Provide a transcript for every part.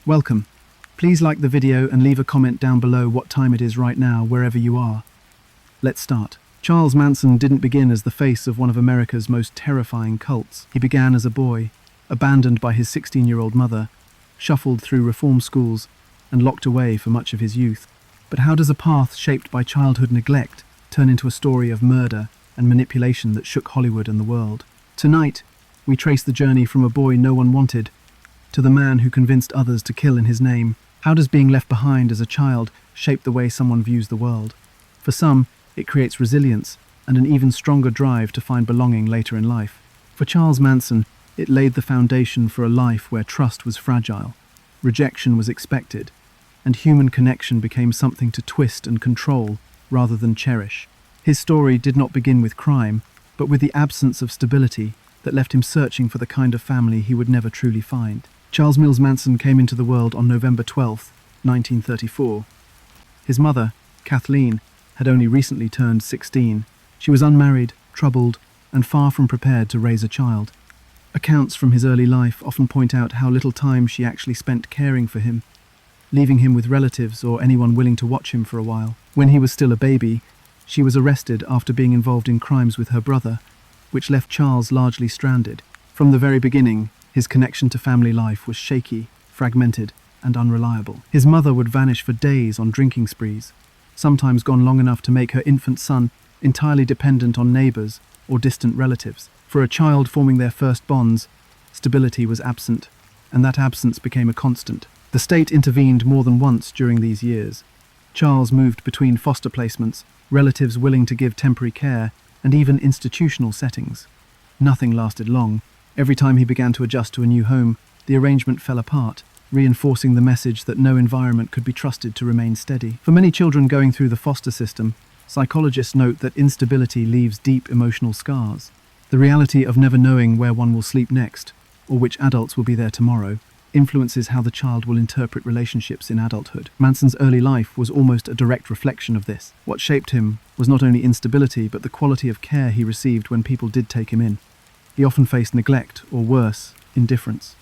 Welcome. Please like the video and leave a comment down below what time it is right now, wherever you are. Let's start. Charles Manson didn't begin as the face of one of America's most terrifying cults. He began as a boy, abandoned by his 16-year-old mother, shuffled through reform schools, and locked away for much of his youth. But how does a path shaped by childhood neglect turn into a story of murder and manipulation that shook Hollywood and the world? Tonight, we trace the journey from a boy no one wanted to the man who convinced others to kill in his name. How does being left behind as a child shape the way someone views the world? For some, it creates resilience and an even stronger drive to find belonging later in life. For Charles Manson, it laid the foundation for a life where trust was fragile, rejection was expected, and human connection became something to twist and control rather than cherish. His story did not begin with crime, but with the absence of stability that left him searching for the kind of family he would never truly find. Charles Mills Manson came into the world on November 12, 1934. His mother, Kathleen, had only recently turned 16. She was unmarried, troubled, and far from prepared to raise a child. Accounts from his early life often point out how little time she actually spent caring for him, leaving him with relatives or anyone willing to watch him for a while. When he was still a baby, she was arrested after being involved in crimes with her brother, which left Charles largely stranded. From the very beginning, his connection to family life was shaky, fragmented, and unreliable. His mother would vanish for days on drinking sprees, sometimes gone long enough to make her infant son entirely dependent on neighbors or distant relatives. For a child forming their first bonds, stability was absent, and that absence became a constant. The state intervened more than once during these years. Charles moved between foster placements, relatives willing to give temporary care, and even institutional settings. Nothing lasted long. Every time he began to adjust to a new home, the arrangement fell apart, reinforcing the message that no environment could be trusted to remain steady. For many children going through the foster system, psychologists note that instability leaves deep emotional scars. The reality of never knowing where one will sleep next, or which adults will be there tomorrow, influences how the child will interpret relationships in adulthood. Manson's early life was almost a direct reflection of this. What shaped him was not only instability, but the quality of care he received when people did take him in. He often faced neglect, or worse, indifference.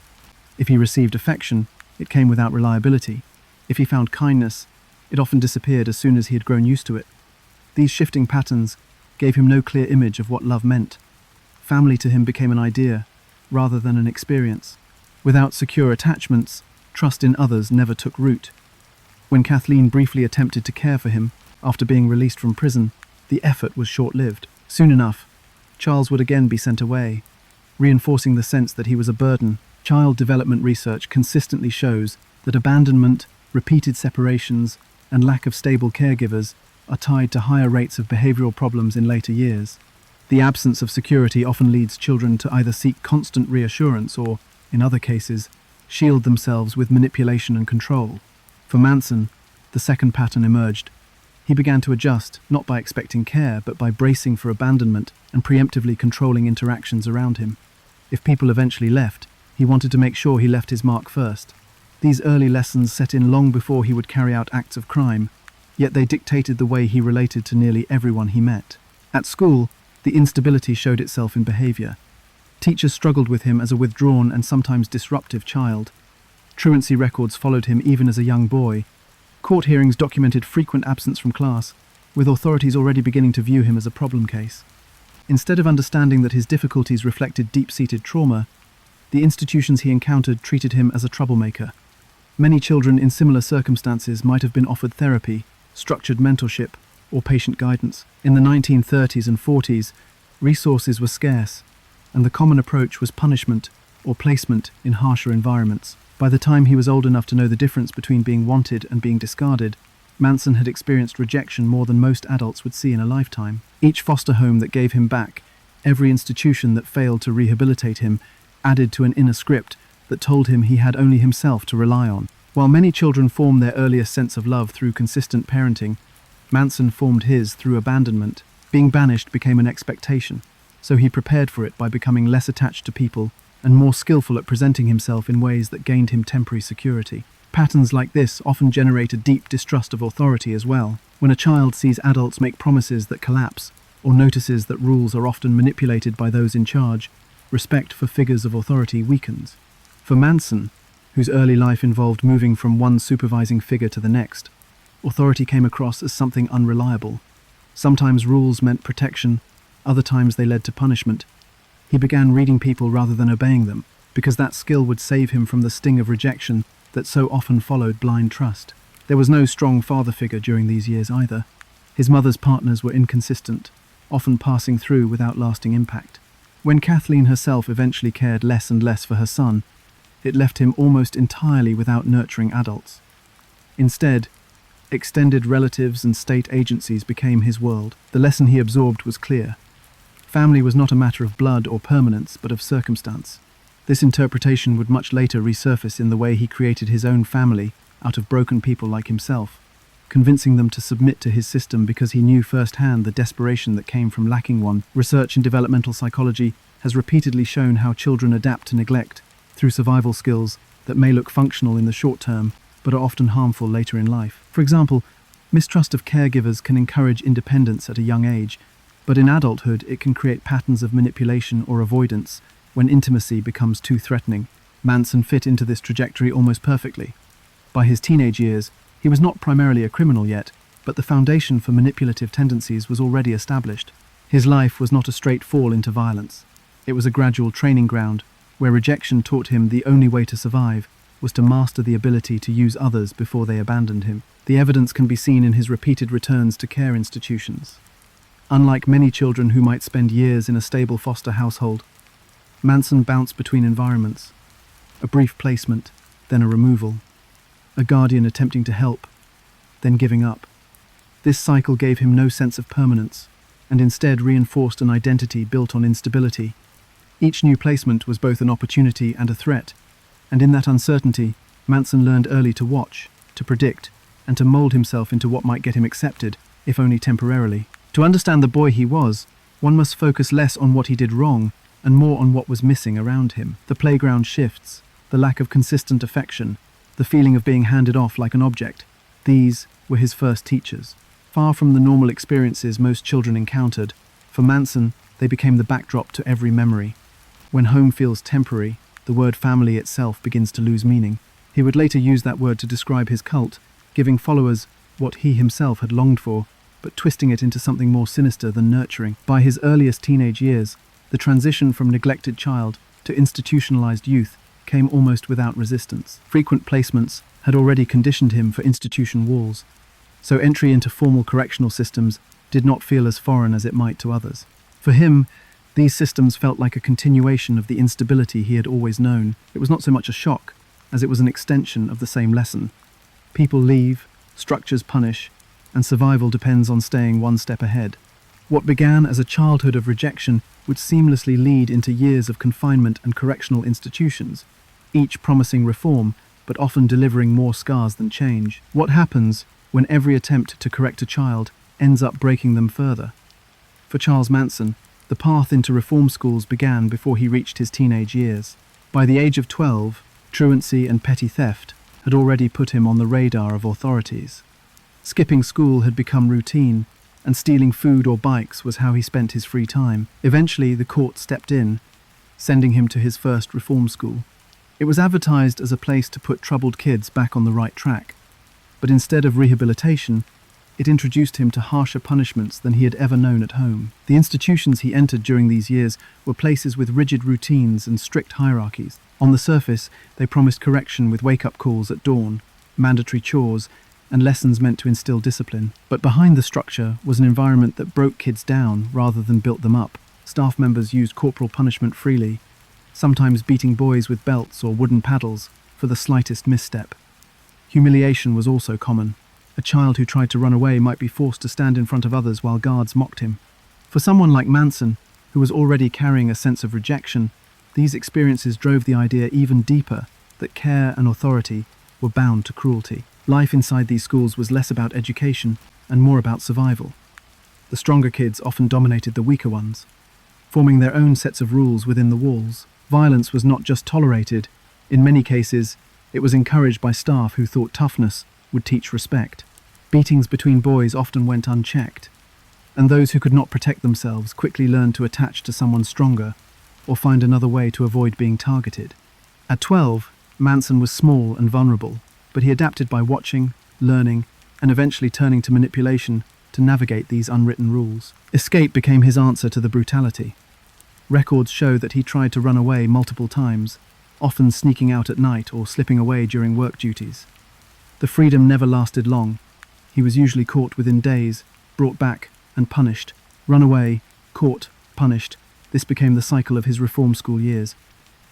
If he received affection, it came without reliability. If he found kindness, it often disappeared as soon as he had grown used to it. These shifting patterns gave him no clear image of what love meant. Family to him became an idea, rather than an experience. Without secure attachments, trust in others never took root. When Kathleen briefly attempted to care for him after being released from prison, the effort was short-lived. Soon enough, Charles would again be sent away, reinforcing the sense that he was a burden. Child development research consistently shows that abandonment, repeated separations, and lack of stable caregivers are tied to higher rates of behavioral problems in later years. The absence of security often leads children to either seek constant reassurance or, in other cases, shield themselves with manipulation and control. For Manson, the second pattern emerged. He began to adjust, not by expecting care, but by bracing for abandonment and preemptively controlling interactions around him. If people eventually left, he wanted to make sure he left his mark first. These early lessons set in long before he would carry out acts of crime, yet they dictated the way he related to nearly everyone he met. At school, the instability showed itself in behavior. Teachers struggled with him as a withdrawn and sometimes disruptive child. Truancy records followed him even as a young boy. Court hearings documented frequent absence from class, with authorities already beginning to view him as a problem case. Instead of understanding that his difficulties reflected deep-seated trauma, the institutions he encountered treated him as a troublemaker. Many children in similar circumstances might have been offered therapy, structured mentorship, or patient guidance. In the 1930s and 40s, resources were scarce, and the common approach was punishment or placement in harsher environments. By the time he was old enough to know the difference between being wanted and being discarded, Manson had experienced rejection more than most adults would see in a lifetime. Each foster home that gave him back, every institution that failed to rehabilitate him, added to an inner script that told him he had only himself to rely on. While many children form their earliest sense of love through consistent parenting, Manson formed his through abandonment. Being banished became an expectation, so he prepared for it by becoming less attached to people and more skillful at presenting himself in ways that gained him temporary security. Patterns like this often generate a deep distrust of authority as well. When a child sees adults make promises that collapse, or notices that rules are often manipulated by those in charge, respect for figures of authority weakens. For Manson, whose early life involved moving from one supervising figure to the next. Authority came across as something unreliable. Sometimes rules meant protection, other times they led to punishment. He began reading people rather than obeying them, because that skill would save him from the sting of rejection that so often followed blind trust. There was no strong father figure during these years either. His mother's partners were inconsistent, often passing through without lasting impact. When Kathleen herself eventually cared less and less for her son, it left him almost entirely without nurturing adults. Instead, extended relatives and state agencies became his world. The lesson he absorbed was clear. Family was not a matter of blood or permanence, but of circumstance. This interpretation would much later resurface in the way he created his own family out of broken people like himself, convincing them to submit to his system because he knew firsthand the desperation that came from lacking one. Research in developmental psychology has repeatedly shown how children adapt to neglect through survival skills that may look functional in the short term, but are often harmful later in life. For example, mistrust of caregivers can encourage independence at a young age, but in adulthood it can create patterns of manipulation or avoidance when intimacy becomes too threatening. Manson fit into this trajectory almost perfectly. By his teenage years, he was not primarily a criminal yet, but the foundation for manipulative tendencies was already established. His life was not a straight fall into violence. It was a gradual training ground, where rejection taught him the only way to survive was to master the ability to use others before they abandoned him. The evidence can be seen in his repeated returns to care institutions. Unlike many children who might spend years in a stable foster household, Manson bounced between environments. A brief placement, then a removal. A guardian attempting to help, then giving up. This cycle gave him no sense of permanence, and instead reinforced an identity built on instability. Each new placement was both an opportunity and a threat, and in that uncertainty, Manson learned early to watch, to predict, and to mold himself into what might get him accepted, if only temporarily. To understand the boy he was, one must focus less on what he did wrong and more on what was missing around him. The playground shifts, the lack of consistent affection, the feeling of being handed off like an object. These were his first teachers. Far from the normal experiences most children encountered, for Manson, they became the backdrop to every memory. When home feels temporary, the word family itself begins to lose meaning. He would later use that word to describe his cult, giving followers what he himself had longed for, but twisting it into something more sinister than nurturing. By his earliest teenage years, the transition from neglected child to institutionalized youth came almost without resistance. Frequent placements had already conditioned him for institution walls, so entry into formal correctional systems did not feel as foreign as it might to others. For him, these systems felt like a continuation of the instability he had always known. It was not so much a shock, as it was an extension of the same lesson. People leave, structures punish, and survival depends on staying one step ahead. What began as a childhood of rejection would seamlessly lead into years of confinement and correctional institutions, each promising reform, but often delivering more scars than change. What happens when every attempt to correct a child ends up breaking them further? For Charles Manson, the path into reform schools began before he reached his teenage years. By the age of 12, truancy and petty theft had already put him on the radar of authorities. Skipping school had become routine, and stealing food or bikes was how he spent his free time. Eventually, the court stepped in, sending him to his first reform school. It was advertised as a place to put troubled kids back on the right track, but instead of rehabilitation, it introduced him to harsher punishments than he had ever known at home. The institutions he entered during these years were places with rigid routines and strict hierarchies. On the surface, they promised correction with wake-up calls at dawn, mandatory chores, and lessons meant to instill discipline. But behind the structure was an environment that broke kids down rather than built them up. Staff members used corporal punishment freely, sometimes beating boys with belts or wooden paddles for the slightest misstep. Humiliation was also common. A child who tried to run away might be forced to stand in front of others while guards mocked him. For someone like Manson, who was already carrying a sense of rejection, these experiences drove the idea even deeper that care and authority were bound to cruelty. Life inside these schools was less about education and more about survival. The stronger kids often dominated the weaker ones, forming their own sets of rules within the walls. Violence was not just tolerated, in many cases, it was encouraged by staff who thought toughness would teach respect. Beatings between boys often went unchecked, and those who could not protect themselves quickly learned to attach to someone stronger or find another way to avoid being targeted. At 12, Manson was small and vulnerable, but he adapted by watching, learning, and eventually turning to manipulation to navigate these unwritten rules. Escape became his answer to the brutality. Records show that he tried to run away multiple times, often sneaking out at night or slipping away during work duties. The freedom never lasted long. He was usually caught within days, brought back, and punished. Run away, caught, punished. This became the cycle of his reform school years.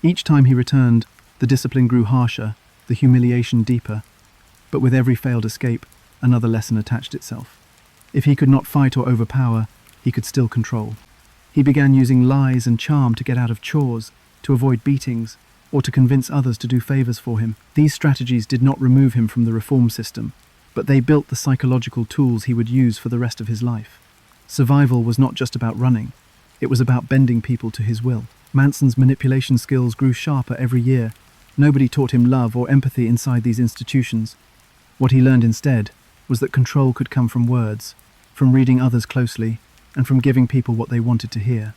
Each time he returned, the discipline grew harsher, the humiliation deeper. But with every failed escape, another lesson attached itself. If he could not fight or overpower, he could still control. He began using lies and charm to get out of chores, to avoid beatings, or to convince others to do favors for him. These strategies did not remove him from the reform system, but they built the psychological tools he would use for the rest of his life. Survival was not just about running. It was about bending people to his will. Manson's manipulation skills grew sharper every year. Nobody taught him love or empathy inside these institutions. What he learned instead was that control could come from words, from reading others closely, and from giving people what they wanted to hear.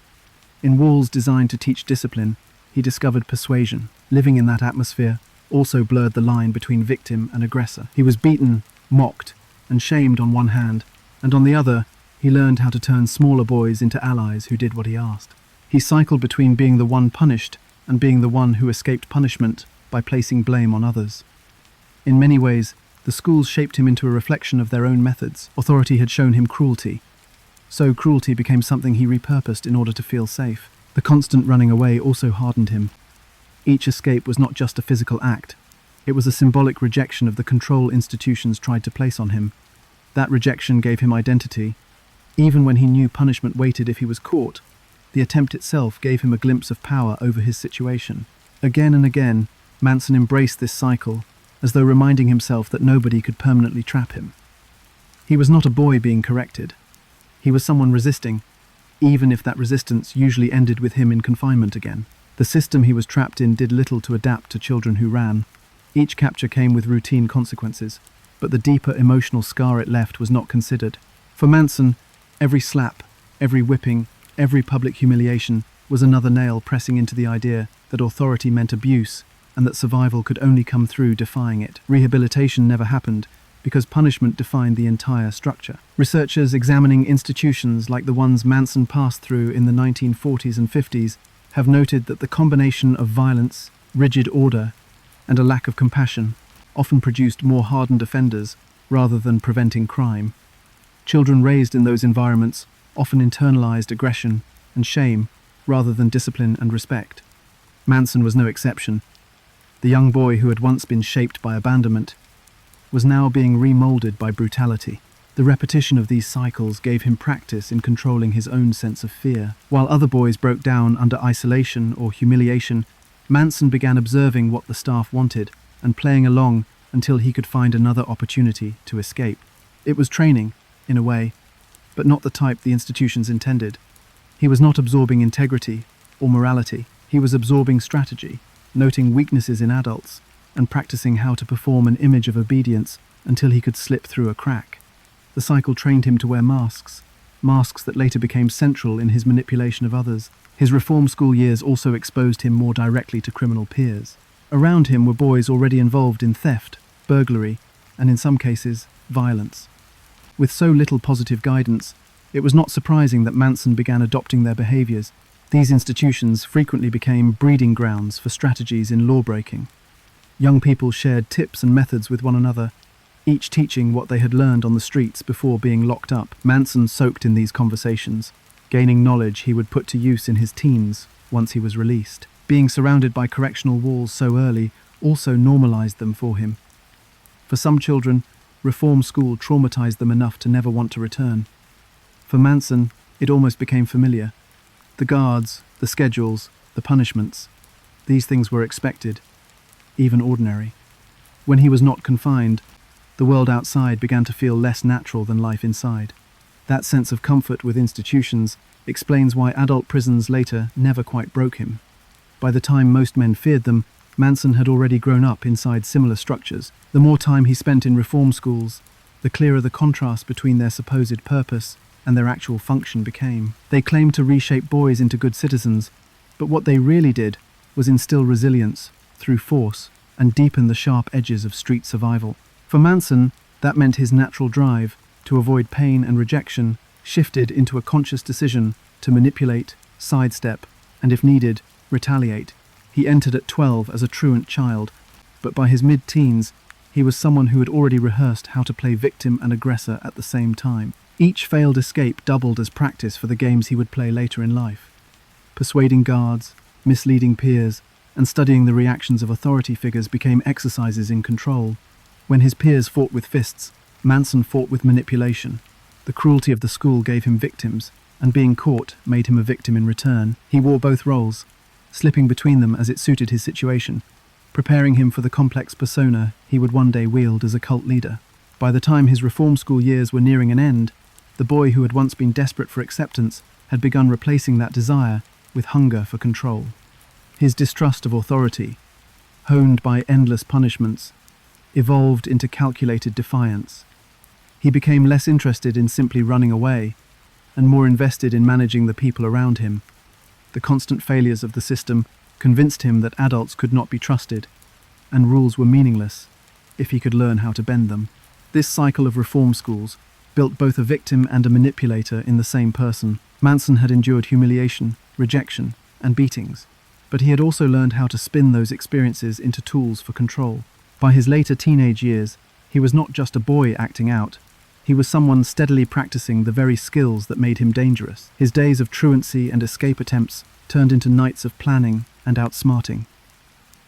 In walls designed to teach discipline, he discovered persuasion. Living in that atmosphere also blurred the line between victim and aggressor. He was beaten, mocked, and shamed on one hand, and on the other, he learned how to turn smaller boys into allies who did what he asked. He cycled between being the one punished and being the one who escaped punishment by placing blame on others. In many ways, the schools shaped him into a reflection of their own methods. Authority had shown him cruelty, so cruelty became something he repurposed in order to feel safe. The constant running away also hardened him. Each escape was not just a physical act, it was a symbolic rejection of the control institutions tried to place on him. That rejection gave him identity. Even when he knew punishment waited if he was caught, the attempt itself gave him a glimpse of power over his situation. Again and again, Manson embraced this cycle, as though reminding himself that nobody could permanently trap him. He was not a boy being corrected. He was someone resisting, even if that resistance usually ended with him in confinement again. The system he was trapped in did little to adapt to children who ran. Each capture came with routine consequences, but the deeper emotional scar it left was not considered. For Manson, every slap, every whipping, every public humiliation was another nail pressing into the idea that authority meant abuse and that survival could only come through defying it. Rehabilitation never happened because punishment defined the entire structure. Researchers examining institutions like the ones Manson passed through in the 1940s and 50s have noted that the combination of violence, rigid order, and a lack of compassion often produced more hardened offenders rather than preventing crime. Children raised in those environments often internalized aggression and shame rather than discipline and respect. Manson was no exception. The young boy who had once been shaped by abandonment was now being remolded by brutality. The repetition of these cycles gave him practice in controlling his own sense of fear. While other boys broke down under isolation or humiliation, Manson began observing what the staff wanted and playing along until he could find another opportunity to escape. It was training, in a way, but not the type the institutions intended. He was not absorbing integrity or morality. He was absorbing strategy, noting weaknesses in adults, and practicing how to perform an image of obedience until he could slip through a crack. The cycle trained him to wear masks that later became central in his manipulation of others. His reform school years also exposed him more directly to criminal peers. Around him were boys already involved in theft, burglary, and in some cases, violence. With so little positive guidance, it was not surprising that Manson began adopting their behaviors. These institutions frequently became breeding grounds for strategies in law-breaking. Young people shared tips and methods with one another, each teaching what they had learned on the streets before being locked up. Manson soaked in these conversations, gaining knowledge he would put to use in his teens once he was released. Being surrounded by correctional walls so early also normalized them for him. For some children, reform school traumatized them enough to never want to return. For Manson, it almost became familiar. The guards, the schedules, the punishments, these things were expected, even ordinary. When he was not confined, the world outside began to feel less natural than life inside. That sense of comfort with institutions explains why adult prisons later never quite broke him. By the time most men feared them, Manson had already grown up inside similar structures. The more time he spent in reform schools, the clearer the contrast between their supposed purpose and their actual function became. They claimed to reshape boys into good citizens, but what they really did was instill resilience through force and deepen the sharp edges of street survival. For Manson, that meant his natural drive to avoid pain and rejection shifted into a conscious decision to manipulate, sidestep, and if needed, retaliate. He entered at 12 as a truant child, but by his mid-teens, he was someone who had already rehearsed how to play victim and aggressor at the same time. Each failed escape doubled as practice for the games he would play later in life. Persuading guards, misleading peers, and studying the reactions of authority figures became exercises in control. When his peers fought with fists, Manson fought with manipulation. The cruelty of the school gave him victims, and being caught made him a victim in return. He wore both roles, slipping between them as it suited his situation, preparing him for the complex persona he would one day wield as a cult leader. By the time his reform school years were nearing an end, the boy who had once been desperate for acceptance had begun replacing that desire with hunger for control. His distrust of authority, honed by endless punishments, evolved into calculated defiance. He became less interested in simply running away and more invested in managing the people around him. The constant failures of the system convinced him that adults could not be trusted, and rules were meaningless if he could learn how to bend them. This cycle of reform schools built both a victim and a manipulator in the same person. Manson had endured humiliation, rejection, and beatings, but he had also learned how to spin those experiences into tools for control. By his later teenage years, he was not just a boy acting out. He was someone steadily practicing the very skills that made him dangerous. His days of truancy and escape attempts turned into nights of planning and outsmarting.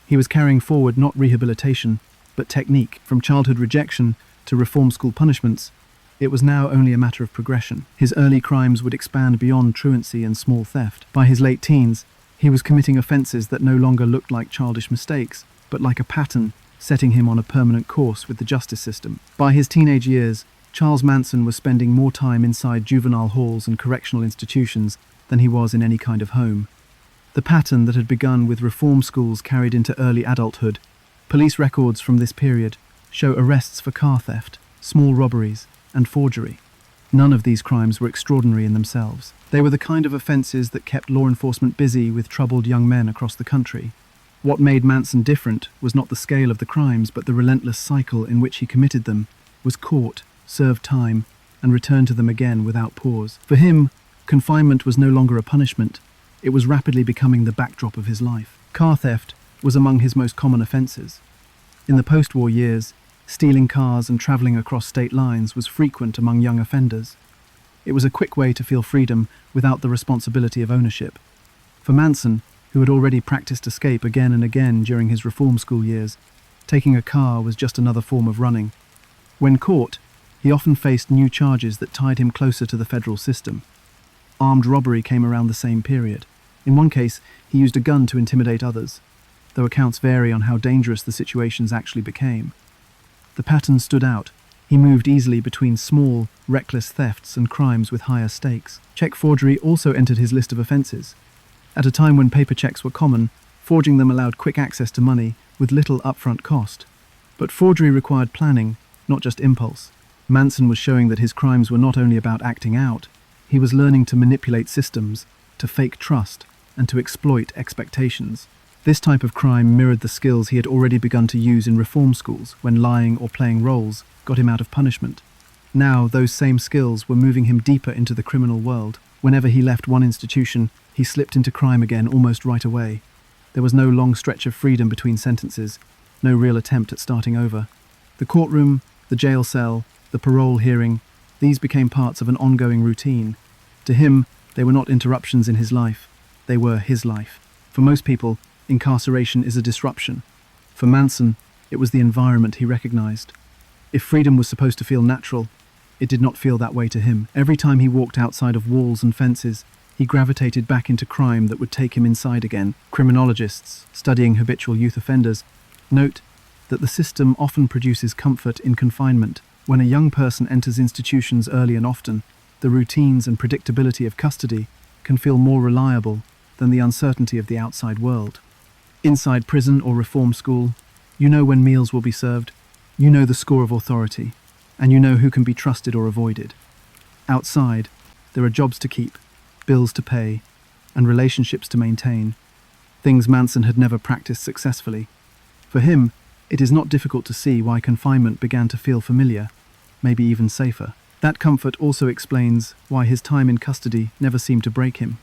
He was carrying forward not rehabilitation, but technique. From childhood rejection to reform school punishments, it was now only a matter of progression. His early crimes would expand beyond truancy and small theft. By his late teens, he was committing offenses that no longer looked like childish mistakes, but like a pattern, setting him on a permanent course with the justice system. By his teenage years, Charles Manson was spending more time inside juvenile halls and correctional institutions than he was in any kind of home. The pattern that had begun with reform schools carried into early adulthood. Police records from this period show arrests for car theft, small robberies, and forgery. None of these crimes were extraordinary in themselves. They were the kind of offenses that kept law enforcement busy with troubled young men across the country. What made Manson different was not the scale of the crimes, but the relentless cycle in which he committed them, was caught, served time, and returned to them again without pause. For him, confinement was no longer a punishment. It was rapidly becoming the backdrop of his life. Car theft was among his most common offenses. In the post-war years, stealing cars and traveling across state lines was frequent among young offenders. It was a quick way to feel freedom without the responsibility of ownership. For Manson, who had already practiced escape again and again during his reform school years, taking a car was just another form of running. When caught, he often faced new charges that tied him closer to the federal system. Armed robbery came around the same period. In one case, he used a gun to intimidate others, though accounts vary on how dangerous the situations actually became. The pattern stood out. He moved easily between small, reckless thefts and crimes with higher stakes. Check forgery also entered his list of offences. At a time when paper checks were common, forging them allowed quick access to money with little upfront cost. But forgery required planning, not just impulse. Manson was showing that his crimes were not only about acting out, he was learning to manipulate systems, to fake trust, and to exploit expectations. This type of crime mirrored the skills he had already begun to use in reform schools when lying or playing roles got him out of punishment. Now, those same skills were moving him deeper into the criminal world. Whenever he left one institution, he slipped into crime again almost right away. There was no long stretch of freedom between sentences, no real attempt at starting over. The courtroom, the jail cell, the parole hearing, these became parts of an ongoing routine. To him, they were not interruptions in his life, they were his life. For most people, incarceration is a disruption. For Manson, it was the environment he recognized. If freedom was supposed to feel natural, it did not feel that way to him. Every time he walked outside of walls and fences, he gravitated back into crime that would take him inside again. Criminologists, studying habitual youth offenders, note that the system often produces comfort in confinement. When a young person enters institutions early and often, the routines and predictability of custody can feel more reliable than the uncertainty of the outside world. Inside prison or reform school, you know when meals will be served, you know the score of authority, and you know who can be trusted or avoided. Outside, there are jobs to keep, bills to pay, and relationships to maintain, things Manson had never practiced successfully. For him, it is not difficult to see why confinement began to feel familiar, maybe even safer. That comfort also explains why his time in custody never seemed to break him.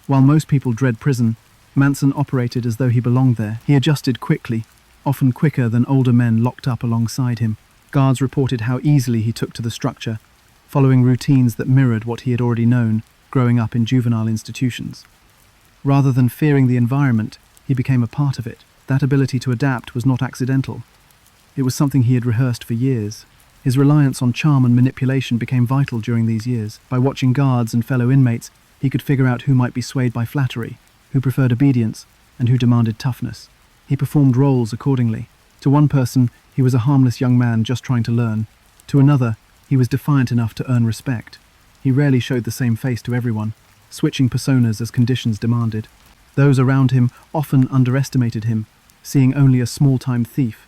While most people dread prison, Manson operated as though he belonged there. He adjusted quickly, often quicker than older men locked up alongside him. Guards reported how easily he took to the structure, following routines that mirrored what he had already known growing up in juvenile institutions. Rather than fearing the environment, he became a part of it. That ability to adapt was not accidental. It was something he had rehearsed for years. His reliance on charm and manipulation became vital during these years. By watching guards and fellow inmates, he could figure out who might be swayed by flattery, who preferred obedience, and who demanded toughness. He performed roles accordingly. To one person, he was a harmless young man just trying to learn. To another, he was defiant enough to earn respect. He rarely showed the same face to everyone, switching personas as conditions demanded. Those around him often underestimated him, seeing only a small-time thief.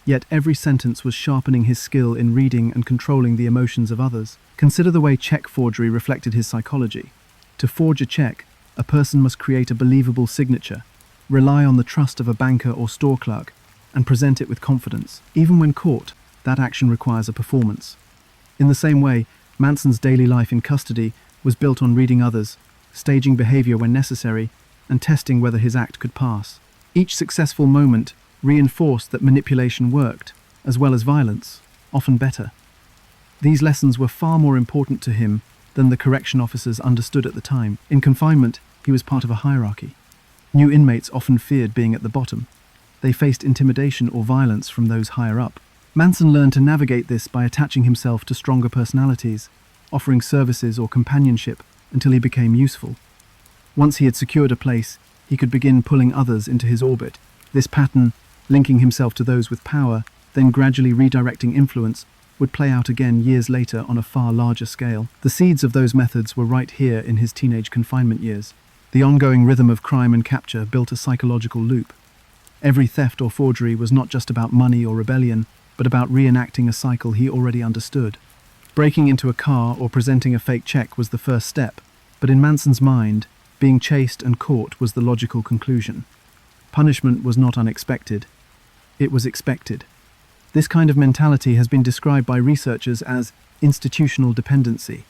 Yet every sentence was sharpening his skill in reading and controlling the emotions of others. Consider the way check forgery reflected his psychology. To forge a check, a person must create a believable signature, rely on the trust of a banker or store clerk, and present it with confidence. Even when caught, that action requires a performance. In the same way, Manson's daily life in custody was built on reading others, staging behavior when necessary, and testing whether his act could pass. Each successful moment reinforced that manipulation worked, as well as violence, often better. These lessons were far more important to him than the correction officers understood at the time. In confinement, he was part of a hierarchy. New inmates often feared being at the bottom. They faced intimidation or violence from those higher up. Manson learned to navigate this by attaching himself to stronger personalities, offering services or companionship until he became useful. Once he had secured a place, he could begin pulling others into his orbit. This pattern, linking himself to those with power, then gradually redirecting influence, would play out again years later on a far larger scale. The seeds of those methods were right here in his teenage confinement years. The ongoing rhythm of crime and capture built a psychological loop. Every theft or forgery was not just about money or rebellion, but about reenacting a cycle he already understood. Breaking into a car or presenting a fake check was the first step, but in Manson's mind, being chased and caught was the logical conclusion. Punishment was not unexpected. It was expected. This kind of mentality has been described by researchers as institutional dependency.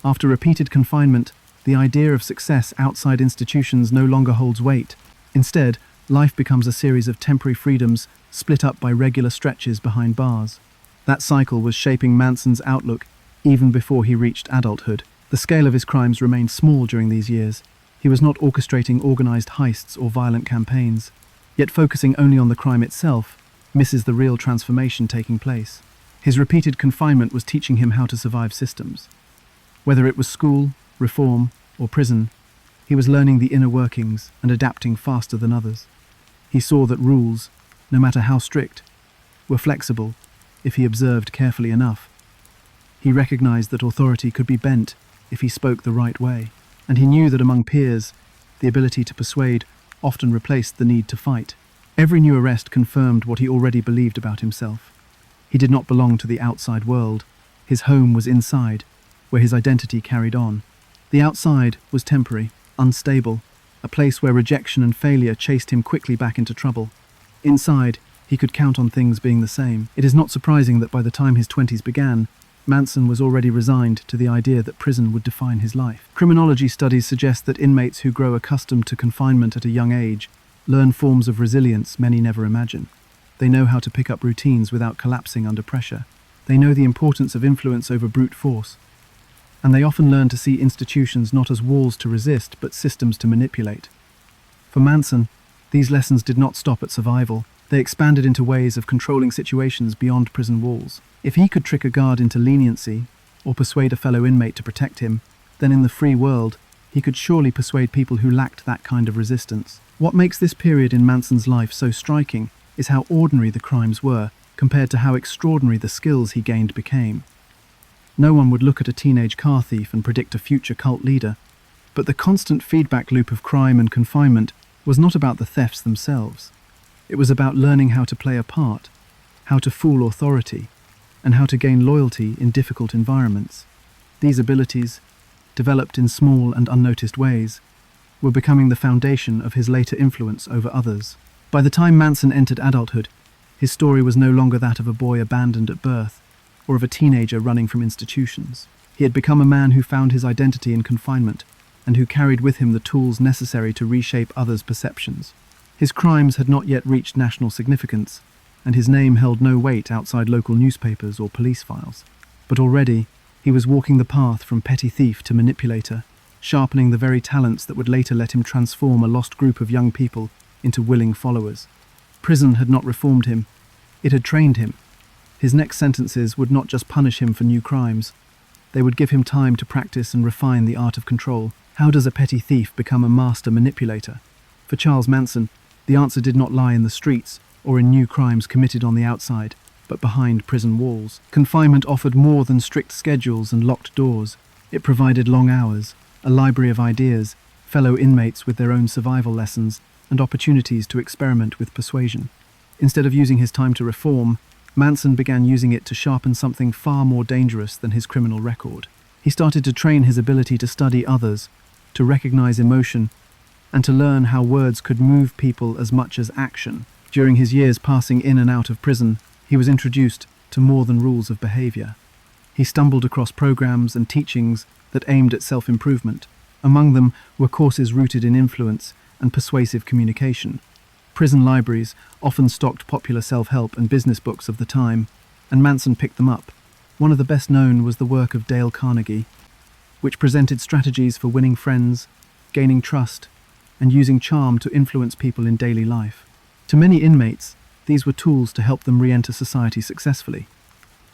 After repeated confinement, the idea of success outside institutions no longer holds weight. Instead, life becomes a series of temporary freedoms split up by regular stretches behind bars. That cycle was shaping Manson's outlook even before he reached adulthood. The scale of his crimes remained small during these years. He was not orchestrating organized heists or violent campaigns, yet focusing only on the crime itself misses the real transformation taking place. His repeated confinement was teaching him how to survive systems. Whether it was school, reform, or prison, he was learning the inner workings and adapting faster than others. He saw that rules, no matter how strict, were flexible if he observed carefully enough. He recognized that authority could be bent if he spoke the right way, and he knew that among peers, the ability to persuade often replaced the need to fight. Every new arrest confirmed what he already believed about himself. He did not belong to the outside world. His home was inside, where his identity carried on. The outside was temporary, unstable, a place where rejection and failure chased him quickly back into trouble. Inside, he could count on things being the same. It is not surprising that by the time his 20s began, Manson was already resigned to the idea that prison would define his life. Criminology studies suggest that inmates who grow accustomed to confinement at a young age learn forms of resilience many never imagine. They know how to pick up routines without collapsing under pressure. They know the importance of influence over brute force. And they often learn to see institutions not as walls to resist, but systems to manipulate. For Manson, these lessons did not stop at survival. They expanded into ways of controlling situations beyond prison walls. If he could trick a guard into leniency, or persuade a fellow inmate to protect him, then in the free world, he could surely persuade people who lacked that kind of resistance. What makes this period in Manson's life so striking is how ordinary the crimes were compared to how extraordinary the skills he gained became. No one would look at a teenage car thief and predict a future cult leader, but the constant feedback loop of crime and confinement was not about the thefts themselves. It was about learning how to play a part, how to fool authority, and how to gain loyalty in difficult environments. These abilities, developed in small and unnoticed ways, were becoming the foundation of his later influence over others. By the time Manson entered adulthood, his story was no longer that of a boy abandoned at birth, or of a teenager running from institutions. He had become a man who found his identity in confinement, and who carried with him the tools necessary to reshape others' perceptions. His crimes had not yet reached national significance, and his name held no weight outside local newspapers or police files. But already, he was walking the path from petty thief to manipulator, sharpening the very talents that would later let him transform a lost group of young people into willing followers. Prison had not reformed him, it had trained him. His next sentences would not just punish him for new crimes, they would give him time to practice and refine the art of control. How does a petty thief become a master manipulator? For Charles Manson, the answer did not lie in the streets or in new crimes committed on the outside, but behind prison walls. Confinement offered more than strict schedules and locked doors. It provided long hours, a library of ideas, fellow inmates with their own survival lessons, and opportunities to experiment with persuasion. Instead of using his time to reform, Manson began using it to sharpen something far more dangerous than his criminal record. He started to train his ability to study others, to recognize emotion, and to learn how words could move people as much as action. During his years passing in and out of prison, he was introduced to more than rules of behavior. He stumbled across programs and teachings that aimed at self-improvement. Among them were courses rooted in influence and persuasive communication. Prison libraries often stocked popular self-help and business books of the time, and Manson picked them up. One of the best known was the work of Dale Carnegie, which presented strategies for winning friends, gaining trust, and using charm to influence people in daily life. To many inmates, these were tools to help them re-enter society successfully.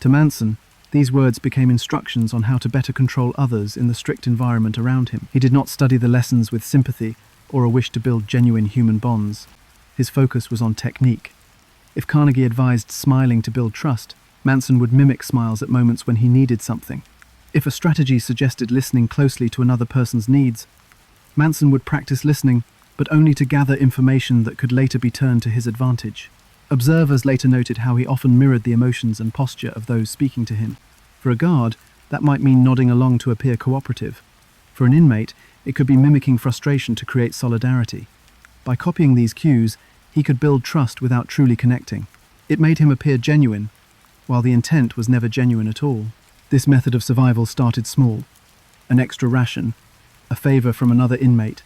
To Manson, these words became instructions on how to better control others in the strict environment around him. He did not study the lessons with sympathy or a wish to build genuine human bonds. His focus was on technique. If Carnegie advised smiling to build trust, Manson would mimic smiles at moments when he needed something. If a strategy suggested listening closely to another person's needs, Manson would practice listening, but only to gather information that could later be turned to his advantage. Observers later noted how he often mirrored the emotions and posture of those speaking to him. For a guard, that might mean nodding along to appear cooperative. For an inmate, it could be mimicking frustration to create solidarity. By copying these cues, he could build trust without truly connecting. It made him appear genuine, while the intent was never genuine at all. This method of survival started small. An extra ration, a favor from another inmate,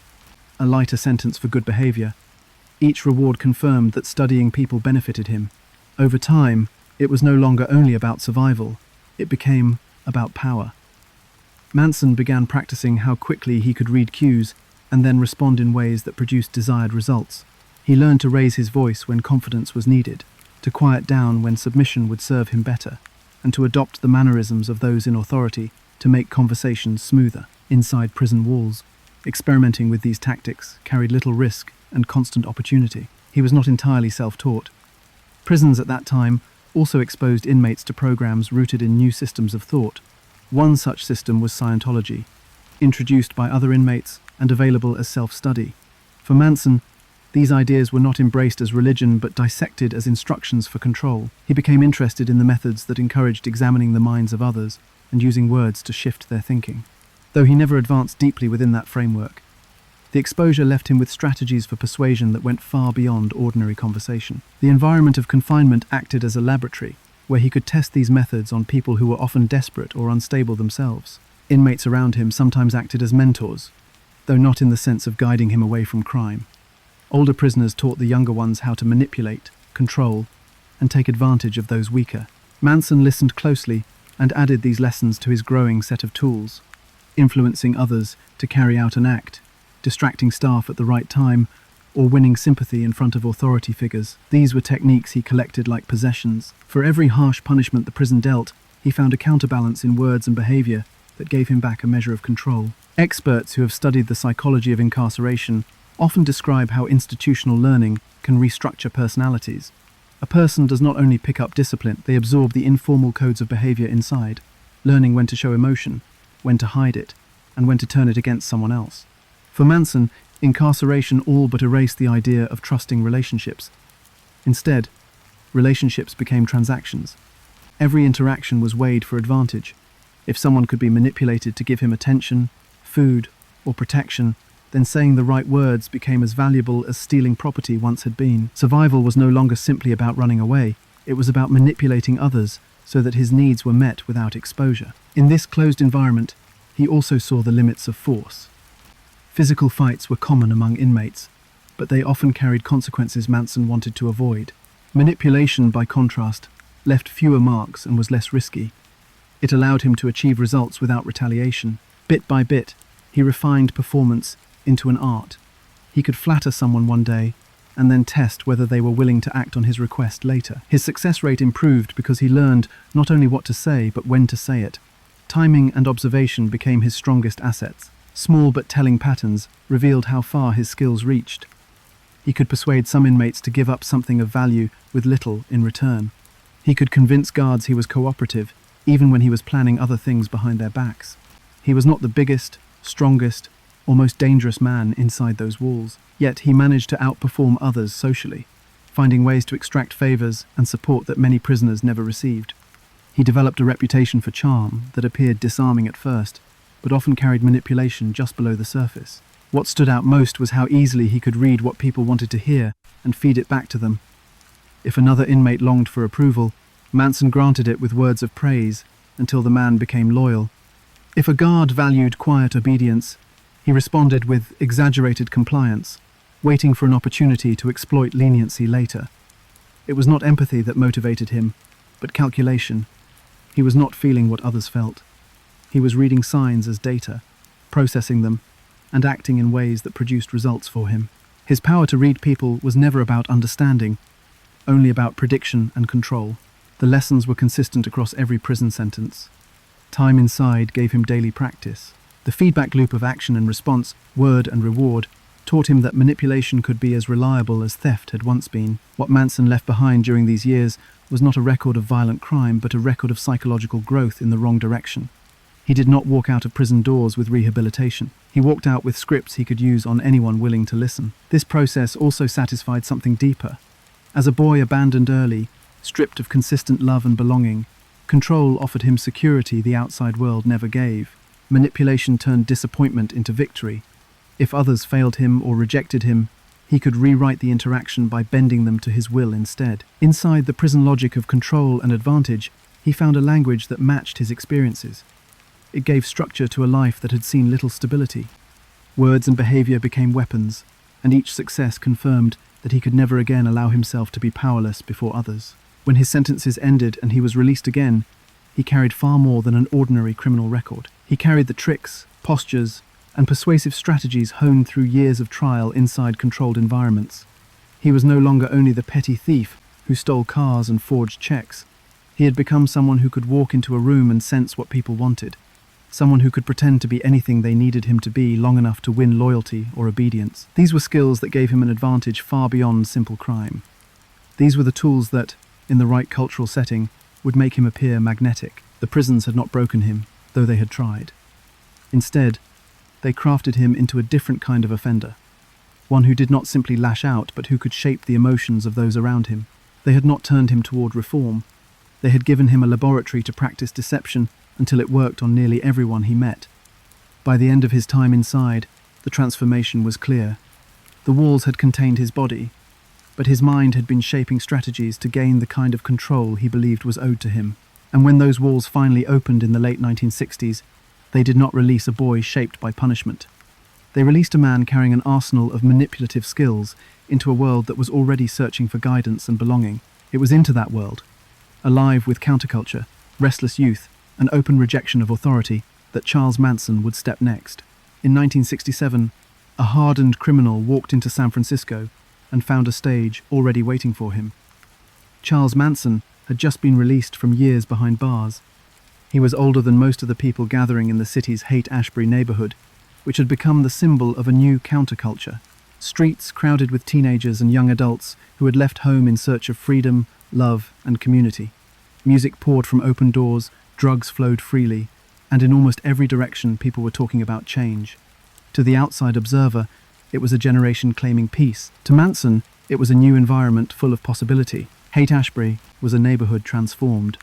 a lighter sentence for good behavior. Each reward confirmed that studying people benefited him. Over time, it was no longer only about survival, it became about power. Manson began practicing how quickly he could read cues and then respond in ways that produced desired results. He learned to raise his voice when confidence was needed, to quiet down when submission would serve him better, and to adopt the mannerisms of those in authority to make conversations smoother. Inside prison walls, experimenting with these tactics carried little risk and constant opportunity. He was not entirely self-taught. Prisons at that time also exposed inmates to programs rooted in new systems of thought. One such system was Scientology, introduced by other inmates and available as self-study. For Manson, these ideas were not embraced as religion but dissected as instructions for control. He became interested in the methods that encouraged examining the minds of others and using words to shift their thinking. Though he never advanced deeply within that framework, the exposure left him with strategies for persuasion that went far beyond ordinary conversation. The environment of confinement acted as a laboratory, where he could test these methods on people who were often desperate or unstable themselves. Inmates around him sometimes acted as mentors, though not in the sense of guiding him away from crime. Older prisoners taught the younger ones how to manipulate, control, and take advantage of those weaker. Manson listened closely and added these lessons to his growing set of tools, influencing others to carry out an act, distracting staff at the right time, or winning sympathy in front of authority figures. These were techniques he collected like possessions. For every harsh punishment the prison dealt, he found a counterbalance in words and behavior that gave him back a measure of control. Experts who have studied the psychology of incarceration often describe how institutional learning can restructure personalities. A person does not only pick up discipline, they absorb the informal codes of behavior inside, learning when to show emotion, when to hide it, and when to turn it against someone else. For Manson, incarceration all but erased the idea of trusting relationships. Instead, relationships became transactions. Every interaction was weighed for advantage. If someone could be manipulated to give him attention, food, or protection, Then saying the right words became as valuable as stealing property once had been. Survival was no longer simply about running away. It was about manipulating others so that his needs were met without exposure. In this closed environment, he also saw the limits of force. Physical fights were common among inmates, but they often carried consequences Manson wanted to avoid. Manipulation, by contrast, left fewer marks and was less risky. It allowed him to achieve results without retaliation. Bit by bit, he refined performance into an art. He could flatter someone one day and then test whether they were willing to act on his request later. His success rate improved because he learned not only what to say, but when to say it. Timing and observation became his strongest assets. Small but telling patterns revealed how far his skills reached. He could persuade some inmates to give up something of value with little in return. He could convince guards he was cooperative, even when he was planning other things behind their backs. He was not the biggest, strongest, or most dangerous man inside those walls, yet he managed to outperform others socially, finding ways to extract favors and support that many prisoners never received. He developed a reputation for charm that appeared disarming at first, but often carried manipulation just below the surface. What stood out most was how easily he could read what people wanted to hear and feed it back to them. If another inmate longed for approval, Manson granted it with words of praise until the man became loyal. If a guard valued quiet obedience, he responded with exaggerated compliance, waiting for an opportunity to exploit leniency later. It was not empathy that motivated him, but calculation. He was not feeling what others felt. He was reading signs as data, processing them, and acting in ways that produced results for him. His power to read people was never about understanding, only about prediction and control. The lessons were consistent across every prison sentence. Time inside gave him daily practice. The feedback loop of action and response, word and reward, taught him that manipulation could be as reliable as theft had once been. What Manson left behind during these years was not a record of violent crime, but a record of psychological growth in the wrong direction. He did not walk out of prison doors with rehabilitation. He walked out with scripts he could use on anyone willing to listen. This process also satisfied something deeper. As a boy abandoned early, stripped of consistent love and belonging, control offered him security the outside world never gave. Manipulation turned disappointment into victory. If others failed him or rejected him, he could rewrite the interaction by bending them to his will instead. Inside the prison logic of control and advantage, he found a language that matched his experiences. It gave structure to a life that had seen little stability. Words and behavior became weapons, and each success confirmed that he could never again allow himself to be powerless before others. When his sentences ended and he was released again, he carried far more than an ordinary criminal record. He carried the tricks, postures, and persuasive strategies honed through years of trial inside controlled environments. He was no longer only the petty thief who stole cars and forged checks. He had become someone who could walk into a room and sense what people wanted, someone who could pretend to be anything they needed him to be long enough to win loyalty or obedience. These were skills that gave him an advantage far beyond simple crime. These were the tools that, in the right cultural setting, would make him appear magnetic. The prisons had not broken him, though they had tried. Instead, they crafted him into a different kind of offender, one who did not simply lash out, but who could shape the emotions of those around him. They had not turned him toward reform. They had given him a laboratory to practice deception until it worked on nearly everyone he met. By the end of his time inside, the transformation was clear. The walls had contained his body, but his mind had been shaping strategies to gain the kind of control he believed was owed to him. And when those walls finally opened in the late 1960s, they did not release a boy shaped by punishment. They released a man carrying an arsenal of manipulative skills into a world that was already searching for guidance and belonging. It was into that world, alive with counterculture, restless youth, and open rejection of authority, that Charles Manson would step next. In 1967, a hardened criminal walked into San Francisco and found a stage already waiting for him. Charles Manson had just been released from years behind bars. He was older than most of the people gathering in the city's Haight-Ashbury neighborhood, which had become the symbol of a new counterculture. Streets crowded with teenagers and young adults who had left home in search of freedom, love, and community. Music poured from open doors, drugs flowed freely, and in almost every direction people were talking about change. To the outside observer, it was a generation claiming peace. To Manson, it was a new environment full of possibility. Haight-Ashbury was a neighborhood transformed.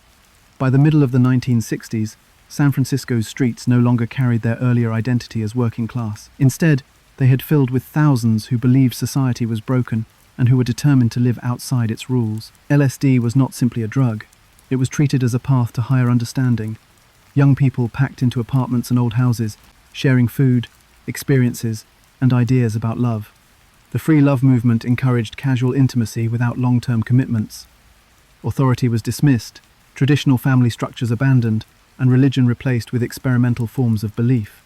By the middle of the 1960s, San Francisco's streets no longer carried their earlier identity as working class. Instead, They had filled with thousands who believed society was broken and who were determined to live outside its rules. LSD was not simply a drug. It was treated as a path to higher understanding. Young people packed into apartments and old houses, sharing food, experiences, and ideas about love. The free love movement encouraged casual intimacy without long-term commitments. Authority was dismissed, traditional family structures abandoned, and religion replaced with experimental forms of belief.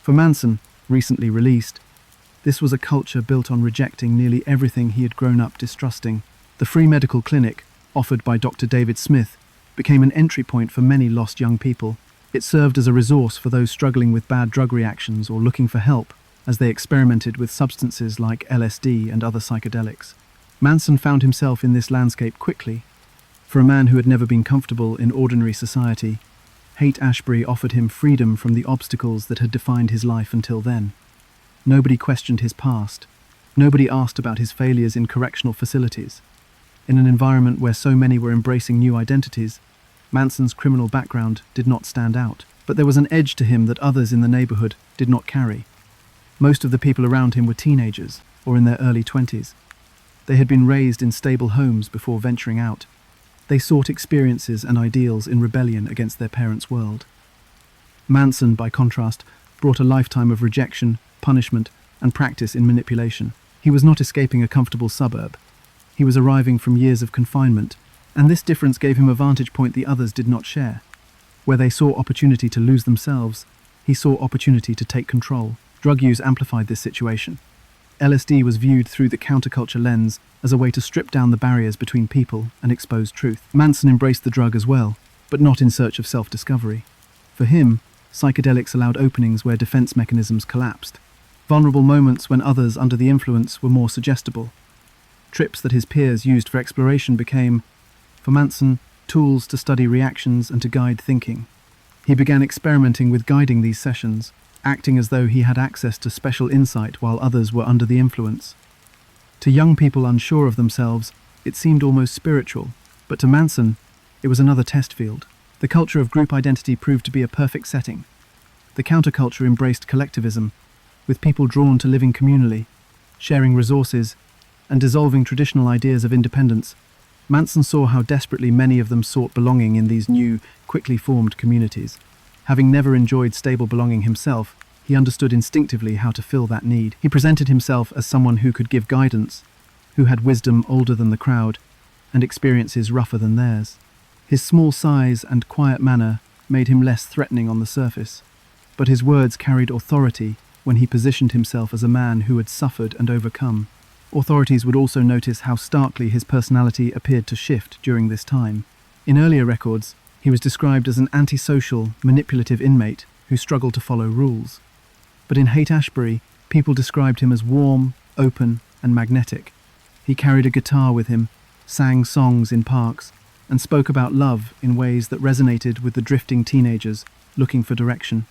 For Manson, recently released, this was a culture built on rejecting nearly everything he had grown up distrusting. The free medical clinic, offered by Dr. David Smith, became an entry point for many lost young people. It served as a resource for those struggling with bad drug reactions or looking for help as they experimented with substances like LSD and other psychedelics. Manson found himself in this landscape quickly. For a man who had never been comfortable in ordinary society, Haight-Ashbury offered him freedom from the obstacles that had defined his life until then. Nobody questioned his past. Nobody asked about his failures in correctional facilities. In an environment where so many were embracing new identities, Manson's criminal background did not stand out. But there was an edge to him that others in the neighborhood did not carry. Most of the people around him were teenagers, or in their early 20s. They had been raised in stable homes before venturing out. They sought experiences and ideals in rebellion against their parents' world. Manson, by contrast, brought a lifetime of rejection, punishment, and practice in manipulation. He was not escaping a comfortable suburb. He was arriving from years of confinement, and this difference gave him a vantage point the others did not share. Where they saw opportunity to lose themselves, he saw opportunity to take control. Drug use amplified this situation. LSD was viewed through the counterculture lens as a way to strip down the barriers between people and expose truth. Manson embraced the drug as well, but not in search of self-discovery. For him, psychedelics allowed openings where defense mechanisms collapsed, vulnerable moments when others under the influence were more suggestible. Trips that his peers used for exploration became, for Manson, tools to study reactions and to guide thinking. He began experimenting with guiding these sessions, acting as though he had access to special insight while others were under the influence. To young people unsure of themselves, it seemed almost spiritual, but to Manson, it was another test field. The culture of group identity proved to be a perfect setting. The counterculture embraced collectivism, with people drawn to living communally, sharing resources, and dissolving traditional ideas of independence. Manson saw how desperately many of them sought belonging in these new, quickly formed communities. Having never enjoyed stable belonging himself, he understood instinctively how to fill that need. He presented himself as someone who could give guidance, who had wisdom older than the crowd, and experiences rougher than theirs. His small size and quiet manner made him less threatening on the surface, but his words carried authority when he positioned himself as a man who had suffered and overcome. Authorities would also notice how starkly his personality appeared to shift during this time. In earlier records, he was described as an antisocial, manipulative inmate who struggled to follow rules. But in Haight-Ashbury, people described him as warm, open, and magnetic. He carried a guitar with him, sang songs in parks, and spoke about love in ways that resonated with the drifting teenagers looking for direction.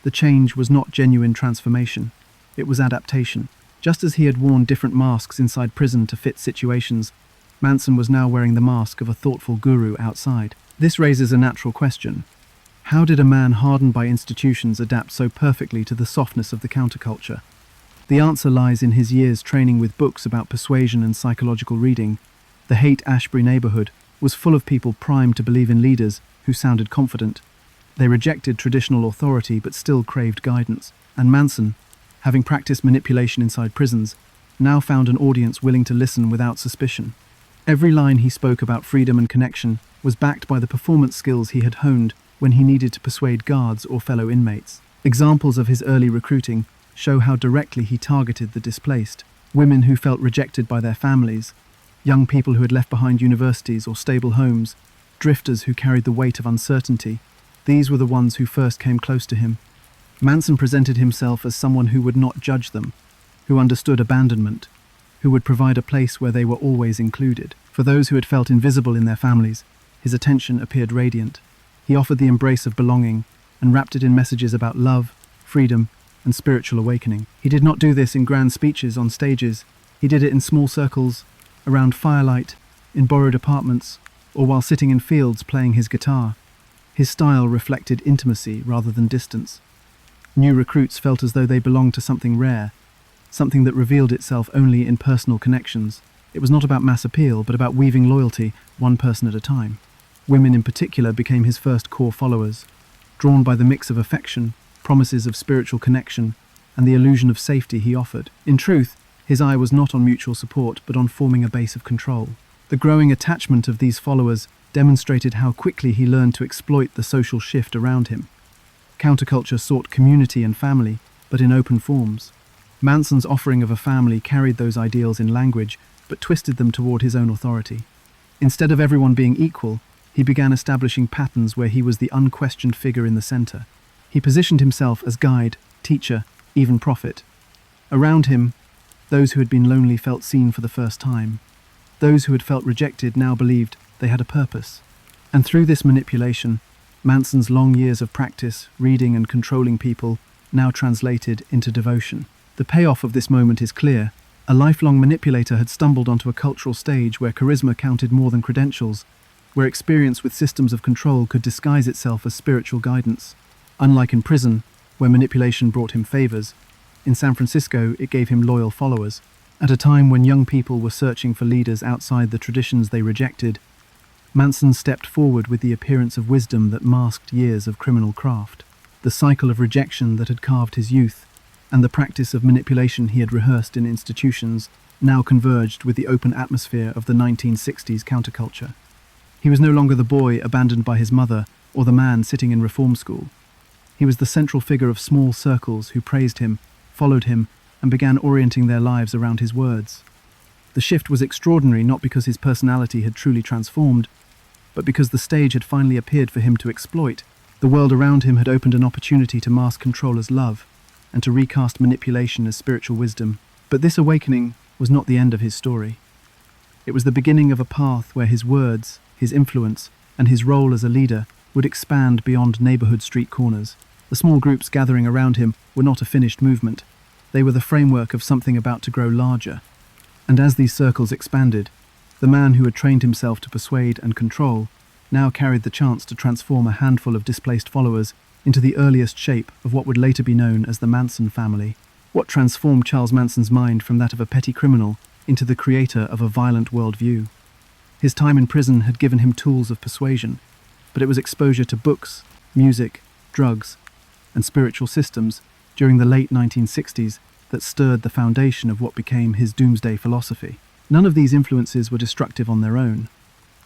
The change was not genuine transformation, it was adaptation. Just as he had worn different masks inside prison to fit situations, Manson was now wearing the mask of a thoughtful guru outside. This raises a natural question. How did a man hardened by institutions adapt so perfectly to the softness of the counterculture? The answer lies in his years training with books about persuasion and psychological reading. The Haight-Ashbury neighborhood was full of people primed to believe in leaders who sounded confident. They rejected traditional authority but still craved guidance. And Manson, having practiced manipulation inside prisons, now found an audience willing to listen without suspicion. Every line he spoke about freedom and connection was backed by the performance skills he had honed when he needed to persuade guards or fellow inmates. Examples of his early recruiting show how directly he targeted the displaced, women who felt rejected by their families, young people who had left behind universities or stable homes, drifters who carried the weight of uncertainty. These were the ones who first came close to him. Manson presented himself as someone who would not judge them, who understood abandonment, who would provide a place where they were always included. For those who had felt invisible in their families, his attention appeared radiant. He offered the embrace of belonging and wrapped it in messages about love, freedom, and spiritual awakening. He did not do this in grand speeches on stages. He did it in small circles, around firelight, in borrowed apartments, or while sitting in fields playing his guitar. His style reflected intimacy rather than distance. New recruits felt as though they belonged to something rare, something that revealed itself only in personal connections. It was not about mass appeal, but about weaving loyalty, one person at a time. Women in particular became his first core followers, drawn by the mix of affection, promises of spiritual connection, and the illusion of safety he offered. In truth, his eye was not on mutual support, but on forming a base of control. The growing attachment of these followers demonstrated how quickly he learned to exploit the social shift around him. Counterculture sought community and family, but in open forms. Manson's offering of a family carried those ideals in language, but twisted them toward his own authority. Instead of everyone being equal, he began establishing patterns where he was the unquestioned figure in the center. He positioned himself as guide, teacher, even prophet. Around him, those who had been lonely felt seen for the first time. Those who had felt rejected now believed they had a purpose. And through this manipulation, Manson's long years of practice, reading and controlling people, now translated into devotion. The payoff of this moment is clear. A lifelong manipulator had stumbled onto a cultural stage where charisma counted more than credentials, where experience with systems of control could disguise itself as spiritual guidance. Unlike in prison, where manipulation brought him favors, in San Francisco it gave him loyal followers. At a time when young people were searching for leaders outside the traditions they rejected, Manson stepped forward with the appearance of wisdom that masked years of criminal craft. The cycle of rejection that had carved his youth, and the practice of manipulation he had rehearsed in institutions, now converged with the open atmosphere of the 1960s counterculture. He was no longer the boy abandoned by his mother or the man sitting in reform school. He was the central figure of small circles who praised him, followed him, and began orienting their lives around his words. The shift was extraordinary not because his personality had truly transformed, but because the stage had finally appeared for him to exploit. The world around him had opened an opportunity to mask control as love, and to recast manipulation as spiritual wisdom. But this awakening was not the end of his story. It was the beginning of a path where his words, his influence, and his role as a leader would expand beyond neighborhood street corners. The small groups gathering around him were not a finished movement. They were the framework of something about to grow larger. And as these circles expanded, the man who had trained himself to persuade and control now carried the chance to transform a handful of displaced followers into the earliest shape of what would later be known as the Manson family. What transformed Charles Manson's mind from that of a petty criminal into the creator of a violent worldview? His time in prison had given him tools of persuasion, but it was exposure to books, music, drugs, and spiritual systems during the late 1960s that stirred the foundation of what became his doomsday philosophy. None of these influences were destructive on their own.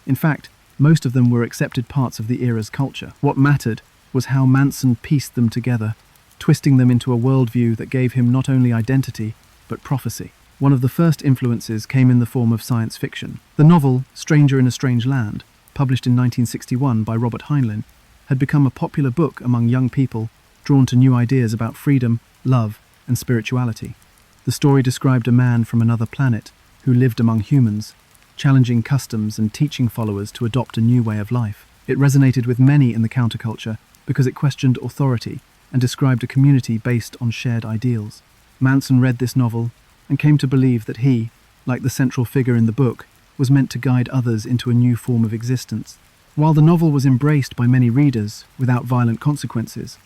In fact, most of them were accepted parts of the era's culture. What mattered was how Manson pieced them together, twisting them into a worldview that gave him not only identity, but prophecy. One of the first influences came in the form of science fiction. The novel Stranger in a Strange Land, published in 1961 by Robert Heinlein, had become a popular book among young people drawn to new ideas about freedom, love, and spirituality. The story described a man from another planet who lived among humans, challenging customs and teaching followers to adopt a new way of life. It resonated with many in the counterculture because it questioned authority and described a community based on shared ideals. Manson read this novel and came to believe that he, like the central figure in the book, was meant to guide others into a new form of existence. While the novel was embraced by many readers without violent consequences,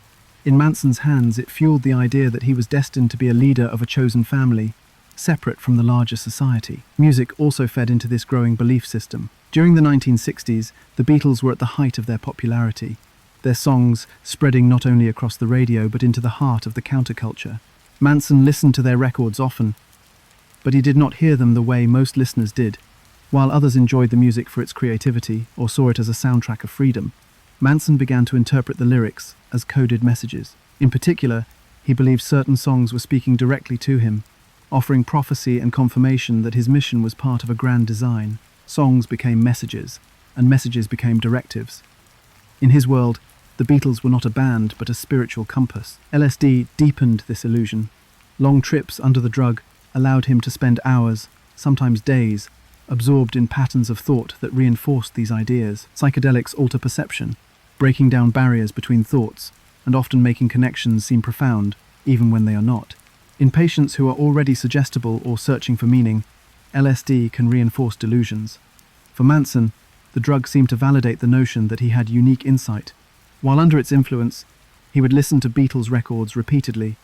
in Manson's hands it fueled the idea that he was destined to be a leader of a chosen family, separate from the larger society. Music also fed into this growing belief system. During the 1960s, the Beatles were at the height of their popularity, their songs spreading not only across the radio but into the heart of the counterculture. Manson listened to their records often, but he did not hear them the way most listeners did. While others enjoyed the music for its creativity or saw it as a soundtrack of freedom, Manson began to interpret the lyrics as coded messages. In particular, he believed certain songs were speaking directly to him, offering prophecy and confirmation that his mission was part of a grand design. Songs became messages, and messages became directives. In his world, the Beatles were not a band but a spiritual compass. LSD deepened this illusion. Long trips under the drug allowed him to spend hours, sometimes days, absorbed in patterns of thought that reinforced these ideas. Psychedelics alter perception, breaking down barriers between thoughts, and often making connections seem profound, even when they are not. In patients who are already suggestible or searching for meaning, LSD can reinforce delusions. For Manson, the drug seemed to validate the notion that he had unique insight. While under its influence, he would listen to Beatles records repeatedly,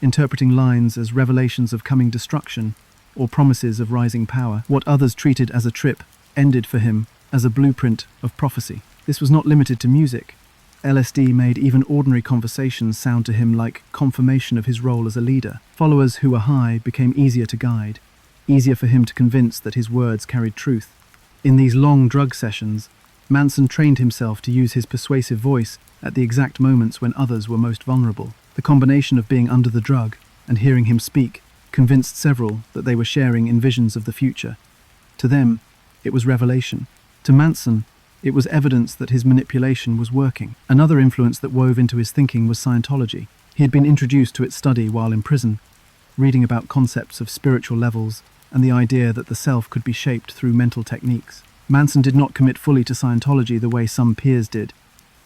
interpreting lines as revelations of coming destruction or promises of rising power. What others treated as a trip ended for him as a blueprint of prophecy. This was not limited to music. LSD made even ordinary conversations sound to him like confirmation of his role as a leader. Followers who were high became easier to guide, easier for him to convince that his words carried truth. In these long drug sessions, Manson trained himself to use his persuasive voice at the exact moments when others were most vulnerable. The combination of being under the drug and hearing him speak convinced several that they were sharing in visions of the future. To them, it was revelation. To Manson, it was evidence that his manipulation was working. Another influence that wove into his thinking was Scientology. He had been introduced to its study while in prison, reading about concepts of spiritual levels and the idea that the self could be shaped through mental techniques. Manson did not commit fully to Scientology the way some peers did,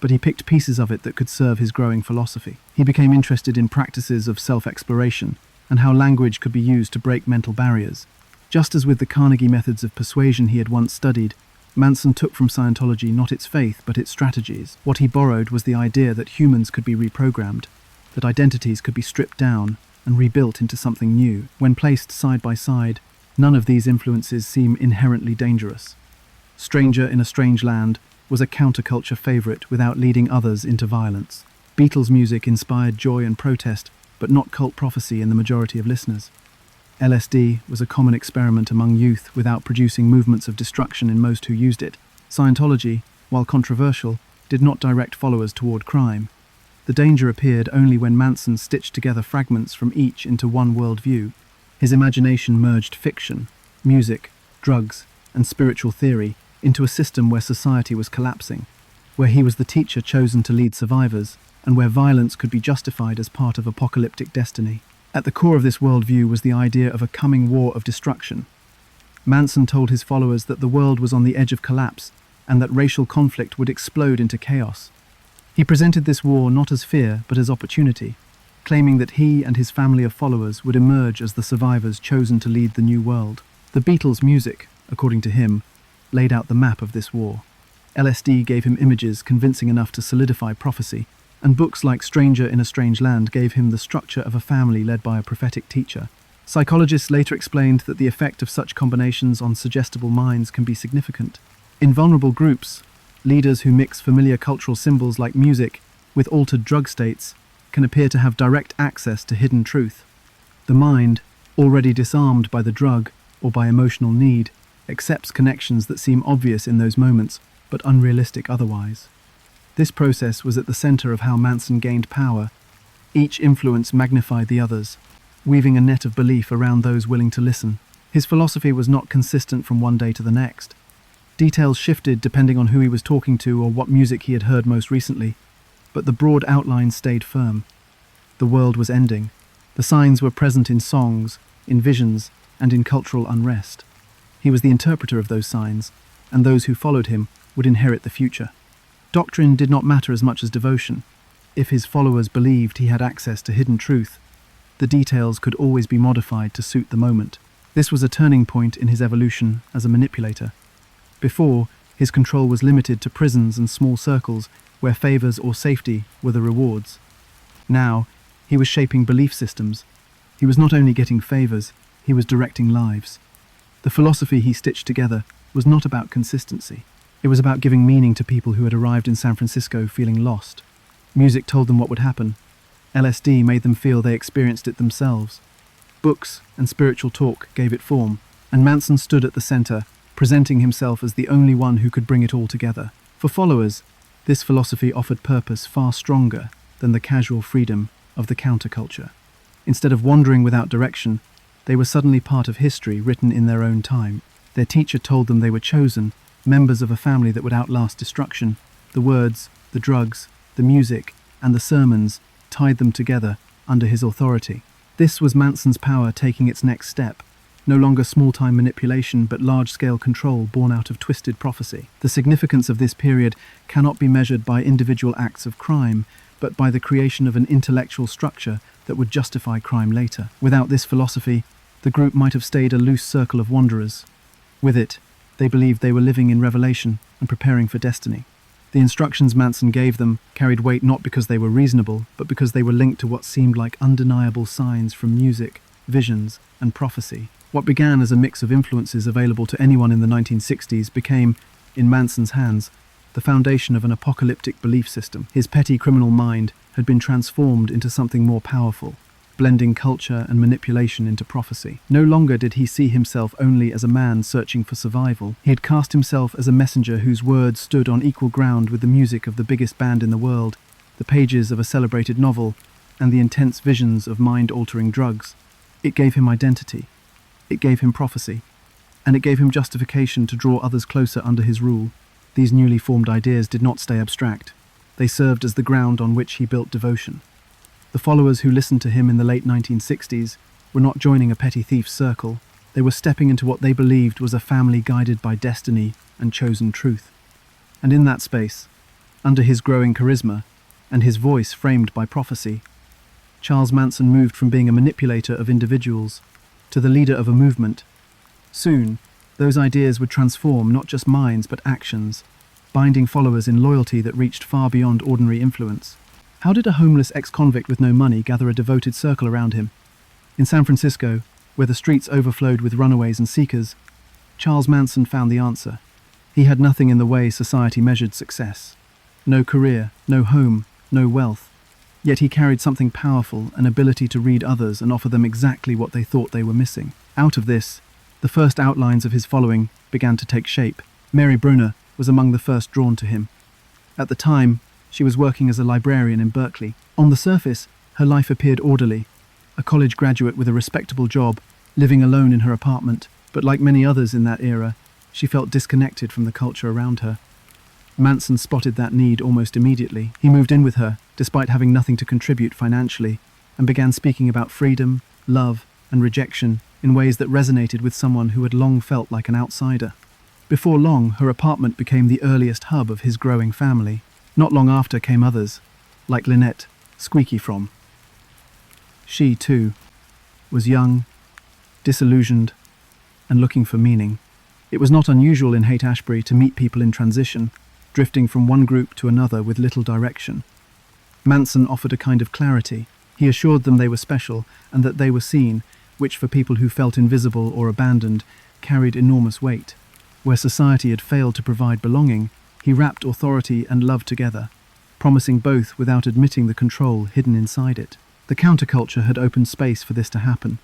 but he picked pieces of it that could serve his growing philosophy. He became interested in practices of self-exploration and how language could be used to break mental barriers. Just as with the Carnegie methods of persuasion he had once studied, Manson took from Scientology not its faith but its strategies. What he borrowed was the idea that humans could be reprogrammed, that identities could be stripped down and rebuilt into something new. When placed side by side, none of these influences seem inherently dangerous. Stranger in a Strange Land was a counterculture favorite without leading others into violence. Beatles music inspired joy and protest, but not cult prophecy in the majority of listeners. LSD was a common experiment among youth without producing movements of destruction in most who used it. Scientology, while controversial, did not direct followers toward crime. The danger appeared only when Manson stitched together fragments from each into one worldview. His imagination merged fiction, music, drugs, and spiritual theory into a system where society was collapsing, where he was the teacher chosen to lead survivors, and where violence could be justified as part of apocalyptic destiny. At the core of this worldview was the idea of a coming war of destruction. Manson told his followers that the world was on the edge of collapse and that racial conflict would explode into chaos. He presented this war not as fear but as opportunity, claiming that he and his family of followers would emerge as the survivors chosen to lead the new world. The Beatles' music, according to him, laid out the map of this war. LSD gave him images convincing enough to solidify prophecy, and books like Stranger in a Strange Land gave him the structure of a family led by a prophetic teacher. Psychologists later explained that the effect of such combinations on suggestible minds can be significant. In vulnerable groups, leaders who mix familiar cultural symbols like music with altered drug states can appear to have direct access to hidden truth. The mind, already disarmed by the drug or by emotional need, accepts connections that seem obvious in those moments but unrealistic otherwise. This process was at the center of how Manson gained power. Each influence magnified the others, weaving a net of belief around those willing to listen. His philosophy was not consistent from one day to the next. Details shifted depending on who he was talking to or what music he had heard most recently, but the broad outlines stayed firm. The world was ending. The signs were present in songs, in visions, and in cultural unrest. He was the interpreter of those signs, and those who followed him would inherit the future. Doctrine did not matter as much as devotion. If his followers believed he had access to hidden truth, the details could always be modified to suit the moment. This was a turning point in his evolution as a manipulator. Before, his control was limited to prisons and small circles where favors or safety were the rewards. Now, he was shaping belief systems. He was not only getting favors, he was directing lives. The philosophy he stitched together was not about consistency. It was about giving meaning to people who had arrived in San Francisco feeling lost. Music told them what would happen. LSD made them feel they experienced it themselves. Books and spiritual talk gave it form, and Manson stood at the center, presenting himself as the only one who could bring it all together. For followers, this philosophy offered purpose far stronger than the casual freedom of the counterculture. Instead of wandering without direction, they were suddenly part of history written in their own time. Their teacher told them they were chosen, members of a family that would outlast destruction. The words, the drugs, the music, and the sermons tied them together under his authority. This was Manson's power taking its next step, no longer small-time manipulation but large-scale control born out of twisted prophecy. The significance of this period cannot be measured by individual acts of crime, but by the creation of an intellectual structure that would justify crime later. Without this philosophy, the group might have stayed a loose circle of wanderers. With it, they believed they were living in revelation and preparing for destiny. The instructions Manson gave them carried weight not because they were reasonable, but because they were linked to what seemed like undeniable signs from music, visions, and prophecy. What began as a mix of influences available to anyone in the 1960s became, in Manson's hands, the foundation of an apocalyptic belief system. His petty criminal mind had been transformed into something more powerful, blending culture and manipulation into prophecy. No longer did he see himself only as a man searching for survival. He had cast himself as a messenger whose words stood on equal ground with the music of the biggest band in the world, the pages of a celebrated novel, and the intense visions of mind-altering drugs. It gave him identity. It gave him prophecy. And it gave him justification to draw others closer under his rule. These newly formed ideas did not stay abstract. They served as the ground on which he built devotion. The followers who listened to him in the late 1960s were not joining a petty thief's circle. They were stepping into what they believed was a family guided by destiny and chosen truth. And in that space, under his growing charisma and his voice framed by prophecy, Charles Manson moved from being a manipulator of individuals to the leader of a movement. Soon, those ideas would transform not just minds but actions, binding followers in loyalty that reached far beyond ordinary influence. How did a homeless ex-convict with no money gather a devoted circle around him? In San Francisco, where the streets overflowed with runaways and seekers, Charles Manson found the answer. He had nothing in the way society measured success. No career, no home, no wealth. Yet he carried something powerful, an ability to read others and offer them exactly what they thought they were missing. Out of this, the first outlines of his following began to take shape. Mary Brunner was among the first drawn to him. At the time, she was working as a librarian in Berkeley. On the surface, her life appeared orderly. A college graduate with a respectable job, living alone in her apartment, but like many others in that era, she felt disconnected from the culture around her. Manson spotted that need almost immediately. He moved in with her, despite having nothing to contribute financially, and began speaking about freedom, love, and rejection in ways that resonated with someone who had long felt like an outsider. Before long, her apartment became the earliest hub of his growing family. Not long after came others, like Lynette, Squeaky from. She, too, was young, disillusioned, and looking for meaning. It was not unusual in Haight-Ashbury to meet people in transition, drifting from one group to another with little direction. Manson offered a kind of clarity. He assured them they were special and that they were seen, which for people who felt invisible or abandoned carried enormous weight. Where society had failed to provide belonging, he wrapped authority and love together, promising both without admitting the control hidden inside it. The counterculture had opened space for this to happen.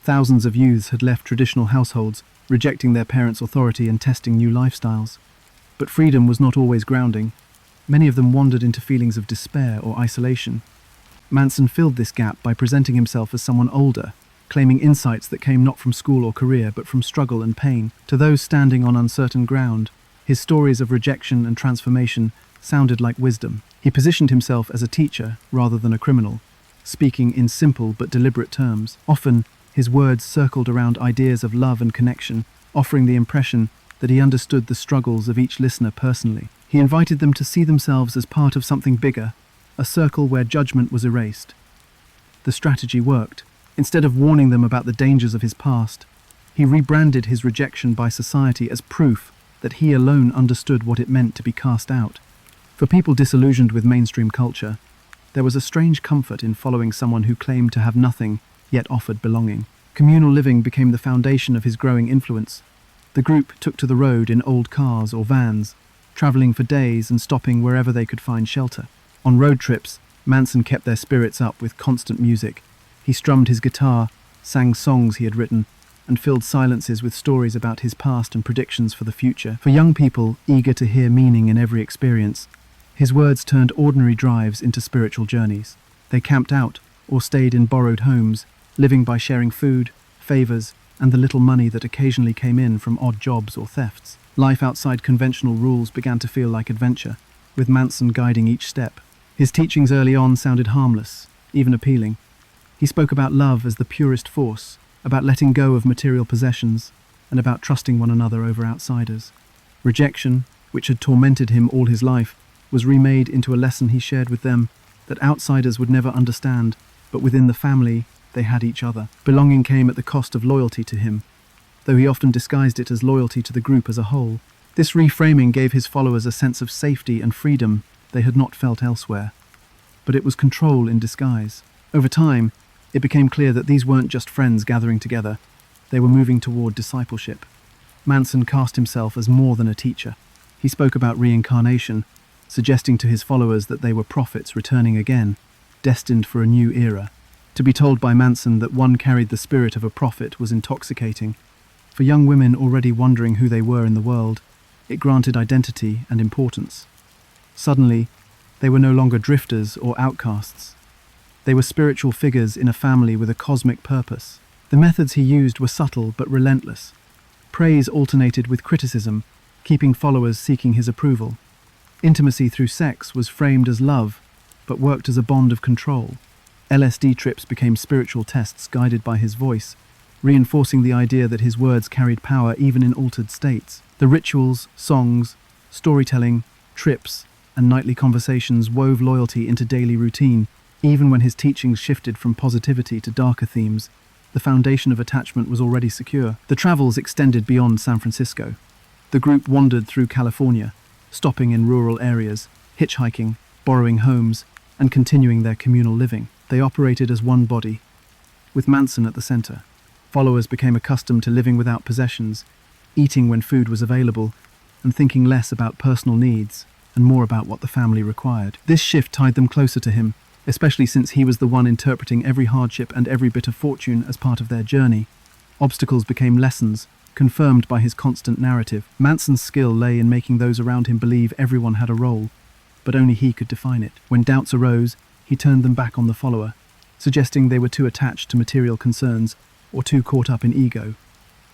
Thousands of youths had left traditional households, rejecting their parents' authority and testing new lifestyles. But freedom was not always grounding. Many of them wandered into feelings of despair or isolation. Manson filled this gap by presenting himself as someone older, claiming insights that came not from school or career but from struggle and pain. To those standing on uncertain ground, his stories of rejection and transformation sounded like wisdom. He positioned himself as a teacher rather than a criminal, speaking in simple but deliberate terms. Often, his words circled around ideas of love and connection, offering the impression that he understood the struggles of each listener personally. He invited them to see themselves as part of something bigger, a circle where judgment was erased. The strategy worked. Instead of warning them about the dangers of his past, he rebranded his rejection by society as proof that he alone understood what it meant to be cast out. For people disillusioned with mainstream culture, there was a strange comfort in following someone who claimed to have nothing, yet offered belonging. Communal living became the foundation of his growing influence. The group took to the road in old cars or vans, traveling for days and stopping wherever they could find shelter. On road trips, Manson kept their spirits up with constant music. He strummed his guitar, sang songs he had written, and filled silences with stories about his past and predictions for the future. For young people eager to hear meaning in every experience, his words turned ordinary drives into spiritual journeys. They camped out or stayed in borrowed homes, living by sharing food, favors, and the little money that occasionally came in from odd jobs or thefts. Life outside conventional rules began to feel like adventure, with Manson guiding each step. His teachings early on sounded harmless, even appealing. He spoke about love as the purest force, about letting go of material possessions, and about trusting one another over outsiders. Rejection, which had tormented him all his life, was remade into a lesson he shared with them that outsiders would never understand, but within the family, they had each other. Belonging came at the cost of loyalty to him. Though he often disguised it as loyalty to the group as a whole, This reframing gave his followers a sense of safety and freedom they had not felt elsewhere. But it was control in disguise. Over time, it became clear that these weren't just friends gathering together. They were moving toward discipleship. Manson cast himself as more than a teacher. He spoke about reincarnation, suggesting to his followers that they were prophets returning again, destined for a new era. To be told by Manson that one carried the spirit of a prophet was intoxicating. For young women already wondering who they were in the world, it granted identity and importance. Suddenly, they were no longer drifters or outcasts. They were spiritual figures in a family with a cosmic purpose. The methods he used were subtle but relentless. Praise alternated with criticism, keeping followers seeking his approval. Intimacy through sex was framed as love, but worked as a bond of control. LSD trips became spiritual tests guided by his voice, reinforcing the idea that his words carried power even in altered states. The rituals, songs, storytelling, trips, and nightly conversations wove loyalty into daily routine. Even when his teachings shifted from positivity to darker themes, the foundation of attachment was already secure. The travels extended beyond San Francisco. The group wandered through California, stopping in rural areas, hitchhiking, borrowing homes, and continuing their communal living. They operated as one body, with Manson at the center. Followers became accustomed to living without possessions, eating when food was available, and thinking less about personal needs and more about what the family required. This shift tied them closer to him, especially since he was the one interpreting every hardship and every bit of fortune as part of their journey. Obstacles became lessons, confirmed by his constant narrative. Manson's skill lay in making those around him believe everyone had a role, but only he could define it. When doubts arose, he turned them back on the follower, suggesting they were too attached to material concerns or too caught up in ego.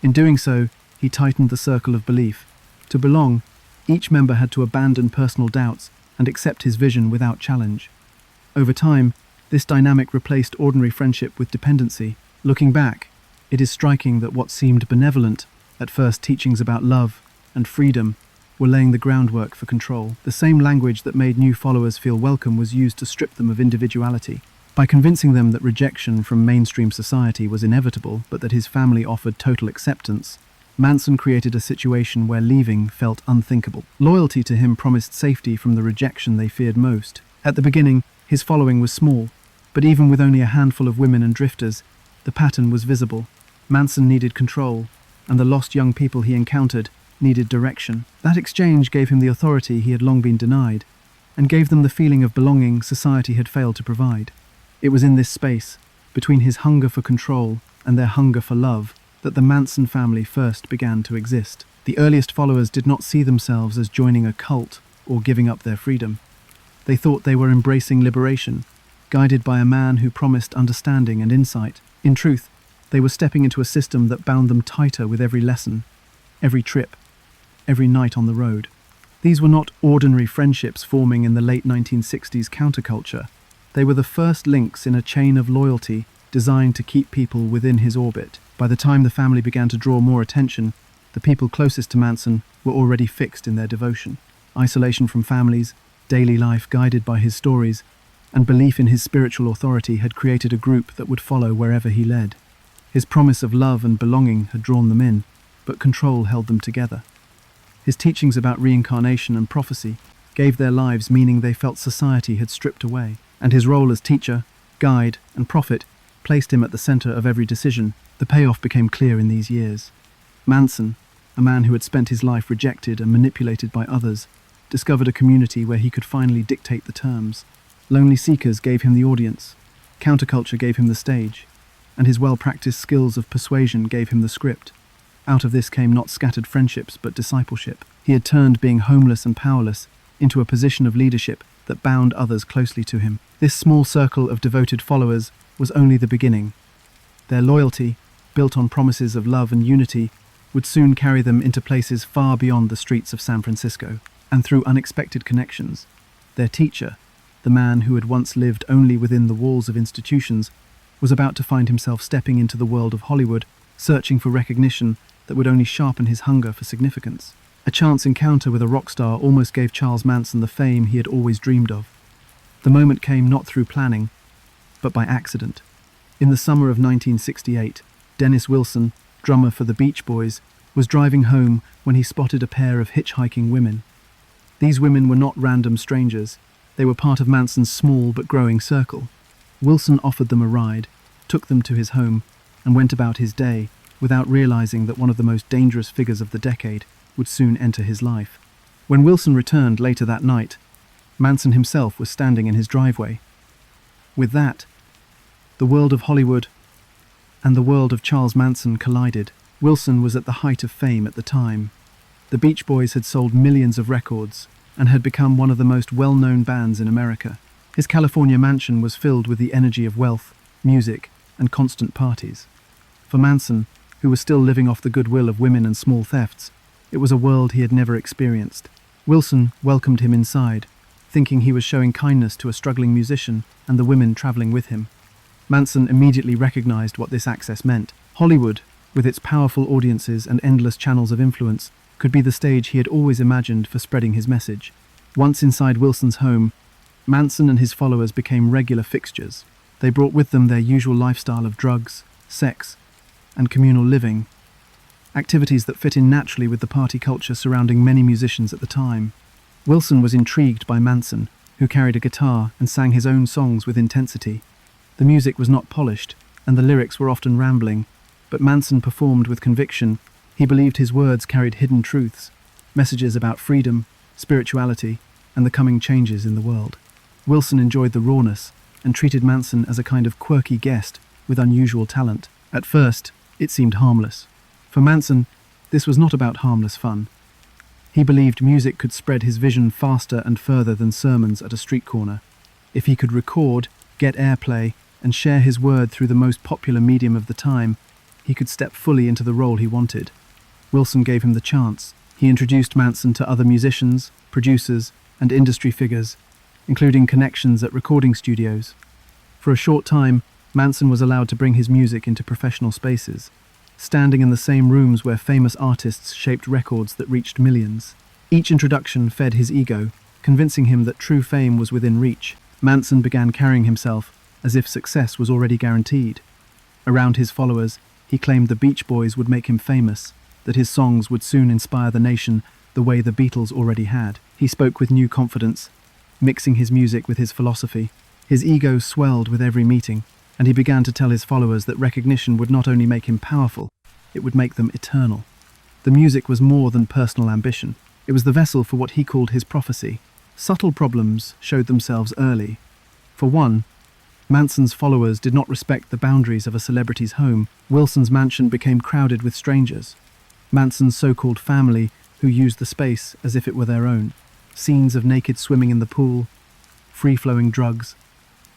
In doing so, he tightened the circle of belief. To belong, each member had to abandon personal doubts and accept his vision without challenge. Over time, this dynamic replaced ordinary friendship with dependency. Looking back, it is striking that what seemed benevolent, at first teachings about love and freedom, were laying the groundwork for control. The same language that made new followers feel welcome was used to strip them of individuality. By convincing them that rejection from mainstream society was inevitable, but that his family offered total acceptance, Manson created a situation where leaving felt unthinkable. Loyalty to him promised safety from the rejection they feared most. At the beginning, his following was small, but even with only a handful of women and drifters, the pattern was visible. Manson needed control, and the lost young people he encountered needed direction. That exchange gave him the authority he had long been denied, and gave them the feeling of belonging society had failed to provide. It was in this space, between his hunger for control and their hunger for love, that the Manson family first began to exist. The earliest followers did not see themselves as joining a cult or giving up their freedom. They thought they were embracing liberation, guided by a man who promised understanding and insight. In truth, they were stepping into a system that bound them tighter with every lesson, every trip, every night on the road. These were not ordinary friendships forming in the late 1960s counterculture. They were the first links in a chain of loyalty designed to keep people within his orbit. By the time the family began to draw more attention, the people closest to Manson were already fixed in their devotion. Isolation from families, daily life guided by his stories, and belief in his spiritual authority had created a group that would follow wherever he led. His promise of love and belonging had drawn them in, but control held them together. His teachings about reincarnation and prophecy gave their lives meaning they felt society had stripped away, and his role as teacher, guide, and prophet placed him at the center of every decision. The payoff became clear in these years. Manson, a man who had spent his life rejected and manipulated by others, discovered a community where he could finally dictate the terms. Lonely seekers gave him the audience, counterculture gave him the stage, and his well-practiced skills of persuasion gave him the script. Out of this came not scattered friendships, but discipleship. He had turned being homeless and powerless into a position of leadership that bound others closely to him. This small circle of devoted followers was only the beginning. Their loyalty, built on promises of love and unity, would soon carry them into places far beyond the streets of San Francisco. And through unexpected connections, their teacher, the man who had once lived only within the walls of institutions, was about to find himself stepping into the world of Hollywood, searching for recognition that would only sharpen his hunger for significance. A chance encounter with a rock star almost gave Charles Manson the fame he had always dreamed of. The moment came not through planning, but by accident. In the summer of 1968, Dennis Wilson, drummer for the Beach Boys, was driving home when he spotted a pair of hitchhiking women. These women were not random strangers. They were part of Manson's small but growing circle. Wilson offered them a ride, took them to his home, and went about his day without realizing that one of the most dangerous figures of the decade would soon enter his life. When Wilson returned later that night, Manson himself was standing in his driveway. With that, the world of Hollywood and the world of Charles Manson collided. Wilson was at the height of fame at the time. The Beach Boys had sold millions of records and had become one of the most well-known bands in America. His California mansion was filled with the energy of wealth, music, and constant parties. For Manson, who was still living off the goodwill of women and small thefts, it was a world he had never experienced. Wilson welcomed him inside, thinking he was showing kindness to a struggling musician and the women traveling with him. Manson immediately recognized what this access meant. Hollywood, with its powerful audiences and endless channels of influence, could be the stage he had always imagined for spreading his message. Once inside Wilson's home, Manson and his followers became regular fixtures. They brought with them their usual lifestyle of drugs, sex, and communal living, activities that fit in naturally with the party culture surrounding many musicians at the time. Wilson was intrigued by Manson, who carried a guitar and sang his own songs with intensity. The music was not polished, and the lyrics were often rambling, but Manson performed with conviction. He believed his words carried hidden truths, messages about freedom, spirituality, and the coming changes in the world. Wilson enjoyed the rawness and treated Manson as a kind of quirky guest with unusual talent. At first, it seemed harmless. For Manson, this was not about harmless fun. He believed music could spread his vision faster and further than sermons at a street corner. If he could record, get airplay, and share his word through the most popular medium of the time, he could step fully into the role he wanted. Wilson gave him the chance. He introduced Manson to other musicians, producers, and industry figures, including connections at recording studios. For a short time, Manson was allowed to bring his music into professional spaces, standing in the same rooms where famous artists shaped records that reached millions. Each introduction fed his ego, convincing him that true fame was within reach. Manson began carrying himself as if success was already guaranteed. Around his followers, he claimed the Beach Boys would make him famous, that his songs would soon inspire the nation the way the Beatles already had. He spoke with new confidence, mixing his music with his philosophy. His ego swelled with every meeting, and he began to tell his followers that recognition would not only make him powerful, it would make them eternal. The music was more than personal ambition. It was the vessel for what he called his prophecy. Subtle problems showed themselves early. For one, Manson's followers did not respect the boundaries of a celebrity's home. Wilson's mansion became crowded with strangers. Manson's so-called family, who used the space as if it were their own. Scenes of naked swimming in the pool, free-flowing drugs,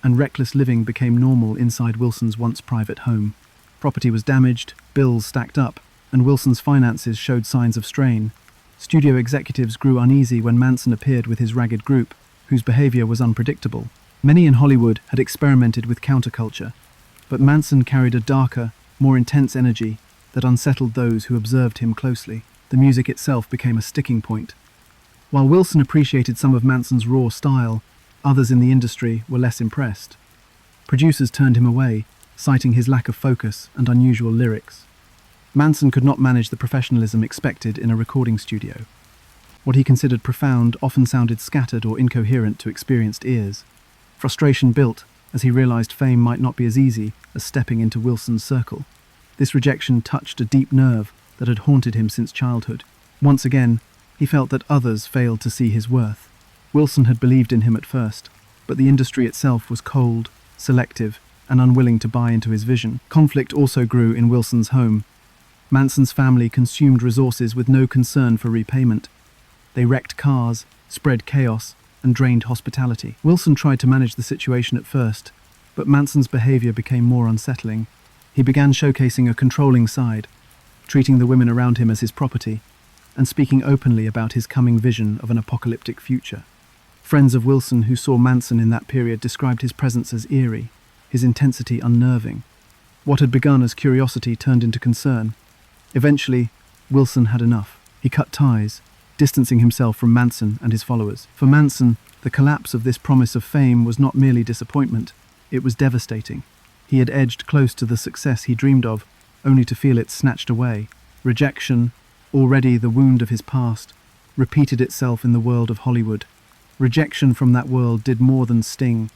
and reckless living became normal inside Wilson's once private home. Property was damaged, bills stacked up, and Wilson's finances showed signs of strain. Studio executives grew uneasy when Manson appeared with his ragged group, whose behavior was unpredictable. Many in Hollywood had experimented with counterculture, but Manson carried a darker, more intense energy that unsettled those who observed him closely. The music itself became a sticking point. While Wilson appreciated some of Manson's raw style, others in the industry were less impressed. Producers turned him away, citing his lack of focus and unusual lyrics. Manson could not manage the professionalism expected in a recording studio. What he considered profound often sounded scattered or incoherent to experienced ears. Frustration built as he realized fame might not be as easy as stepping into Wilson's circle. This rejection touched a deep nerve that had haunted him since childhood. Once again, he felt that others failed to see his worth. Wilson had believed in him at first, but the industry itself was cold, selective, and unwilling to buy into his vision. Conflict also grew in Wilson's home. Manson's family consumed resources with no concern for repayment. They wrecked cars, spread chaos, and drained hospitality. Wilson tried to manage the situation at first, but Manson's behavior became more unsettling. He began showcasing a controlling side, treating the women around him as his property, and speaking openly about his coming vision of an apocalyptic future. Friends of Wilson who saw Manson in that period described his presence as eerie, his intensity unnerving. What had begun as curiosity turned into concern. Eventually, Wilson had enough. He cut ties, distancing himself from Manson and his followers. For Manson, the collapse of this promise of fame was not merely disappointment, it was devastating. He had edged close to the success he dreamed of, only to feel it snatched away. Rejection, Already the wound of his past repeated itself in the world of Hollywood. Rejection from that world did more than sting.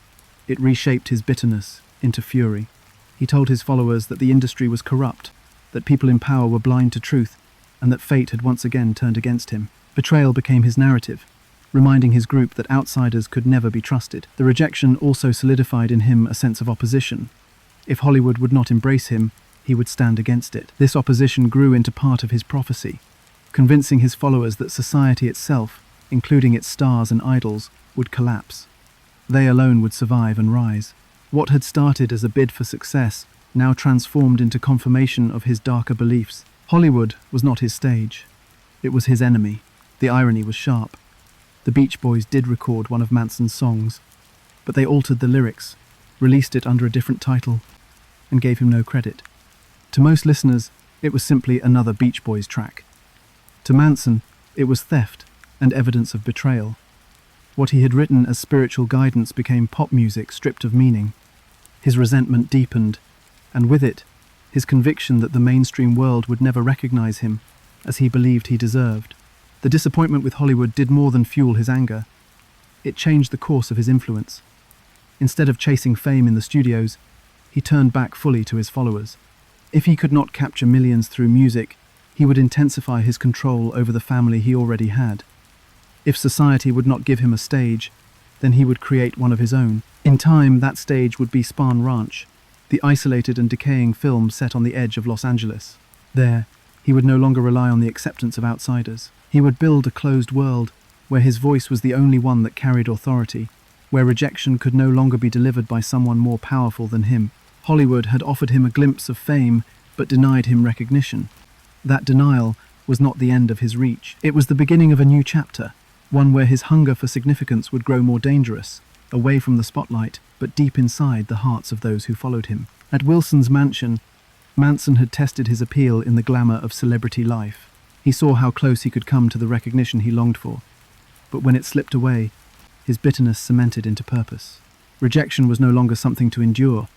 It reshaped his bitterness into fury. He told his followers that the industry was corrupt, that people in power were blind to truth, and that fate had once again turned against him. Betrayal became his narrative, reminding his group that outsiders could never be trusted. The rejection also solidified in him a sense of opposition. If Hollywood would not embrace him, he would stand against it. This opposition grew into part of his prophecy, convincing his followers that society itself, including its stars and idols, would collapse. They alone would survive and rise. What had started as a bid for success now transformed into confirmation of his darker beliefs. Hollywood was not his stage. It was his enemy. The irony was sharp. The Beach Boys did record one of Manson's songs, but they altered the lyrics, released it under a different title, and gave him no credit. To most listeners, it was simply another Beach Boys track. To Manson, it was theft and evidence of betrayal. What he had written as spiritual guidance became pop music stripped of meaning. His resentment deepened, and with it, his conviction that the mainstream world would never recognize him as he believed he deserved. The disappointment with Hollywood did more than fuel his anger. It changed the course of his influence. Instead of chasing fame in the studios, he turned back fully to his followers. If he could not capture millions through music, he would intensify his control over the family he already had. If society would not give him a stage, then he would create one of his own. In time, that stage would be Spahn Ranch, the isolated and decaying film set on the edge of Los Angeles. There, he would no longer rely on the acceptance of outsiders. He would build a closed world where his voice was the only one that carried authority, where rejection could no longer be delivered by someone more powerful than him. Hollywood had offered him a glimpse of fame, but denied him recognition. That denial was not the end of his reach. It was the beginning of a new chapter, one where his hunger for significance would grow more dangerous, away from the spotlight, but deep inside the hearts of those who followed him. At Wilson's mansion, Manson had tested his appeal in the glamour of celebrity life. He saw how close he could come to the recognition he longed for, but when it slipped away, his bitterness cemented into purpose. Rejection was no longer something to endure.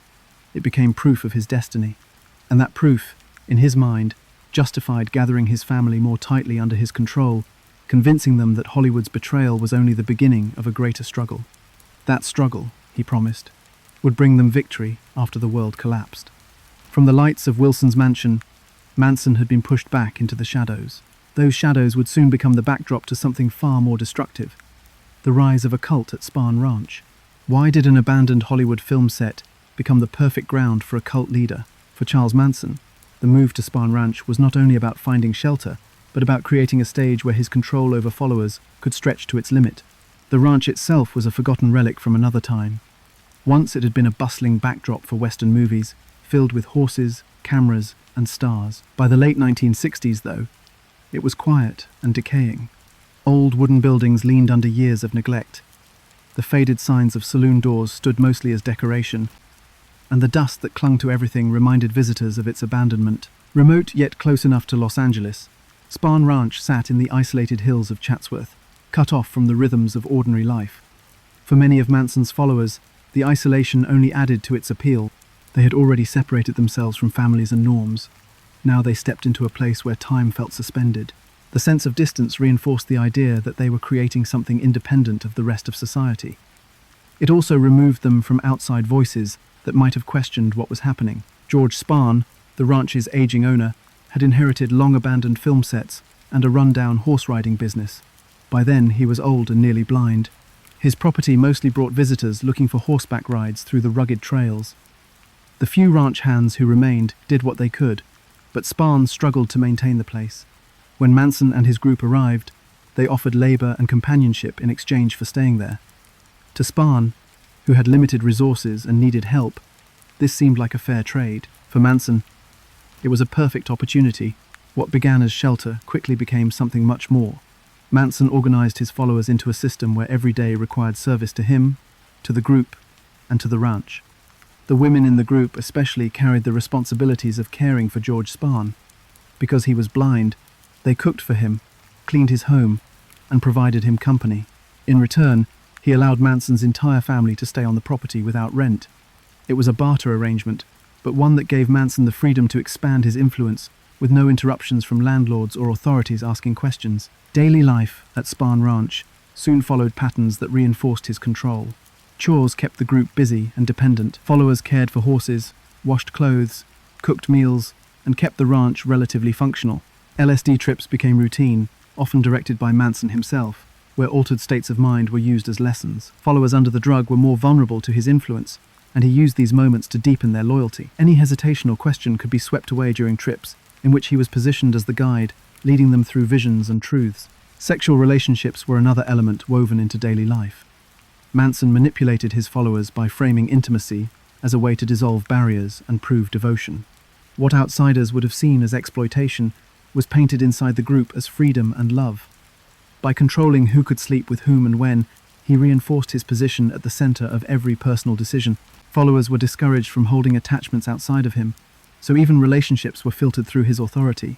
It became proof of his destiny, and that proof, in his mind, justified gathering his family more tightly under his control, convincing them that Hollywood's betrayal was only the beginning of a greater struggle. That struggle, he promised, would bring them victory after the world collapsed. From the lights of Wilson's mansion, Manson had been pushed back into the shadows. Those shadows would soon become the backdrop to something far more destructive: the rise of a cult at Spahn Ranch. Why did an abandoned Hollywood film set become the perfect ground for a cult leader? For Charles Manson, the move to Spahn Ranch was not only about finding shelter, but about creating a stage where his control over followers could stretch to its limit. The ranch itself was a forgotten relic from another time. Once it had been a bustling backdrop for Western movies, filled with horses, cameras, and stars. By the late 1960s, though, it was quiet and decaying. Old wooden buildings leaned under years of neglect. The faded signs of saloon doors stood mostly as decoration, and the dust that clung to everything reminded visitors of its abandonment. Remote yet close enough to Los Angeles, Spahn Ranch sat in the isolated hills of Chatsworth, cut off from the rhythms of ordinary life. For many of Manson's followers, the isolation only added to its appeal. They had already separated themselves from families and norms. Now they stepped into a place where time felt suspended. The sense of distance reinforced the idea that they were creating something independent of the rest of society. It also removed them from outside voices that might have questioned what was happening. George Spahn, the ranch's aging owner, had inherited long-abandoned film sets and a run-down horse-riding business. By then, he was old and nearly blind. His property mostly brought visitors looking for horseback rides through the rugged trails. The few ranch hands who remained did what they could, but Spahn struggled to maintain the place. When Manson and his group arrived, they offered labor and companionship in exchange for staying there. To Spahn, who had limited resources and needed help, this seemed like a fair trade. For Manson, it was a perfect opportunity. What began as shelter quickly became something much more. Manson organized his followers into a system where every day required service to him, to the group, and to the ranch. The women in the group especially carried the responsibilities of caring for George Spahn. Because he was blind, they cooked for him, cleaned his home, and provided him company. In return, he allowed Manson's entire family to stay on the property without rent. It was a barter arrangement, but one that gave Manson the freedom to expand his influence with no interruptions from landlords or authorities asking questions. Daily life at Spahn Ranch soon followed patterns that reinforced his control. Chores kept the group busy and dependent. Followers cared for horses, washed clothes, cooked meals, and kept the ranch relatively functional. LSD trips became routine, often directed by Manson himself, where altered states of mind were used as lessons. Followers under the drug were more vulnerable to his influence, and he used these moments to deepen their loyalty. Any hesitation or question could be swept away during trips, in which he was positioned as the guide, leading them through visions and truths. Sexual relationships were another element woven into daily life. Manson manipulated his followers by framing intimacy as a way to dissolve barriers and prove devotion. What outsiders would have seen as exploitation was painted inside the group as freedom and love. By controlling who could sleep with whom and when, he reinforced his position at the center of every personal decision. Followers were discouraged from holding attachments outside of him, so even relationships were filtered through his authority.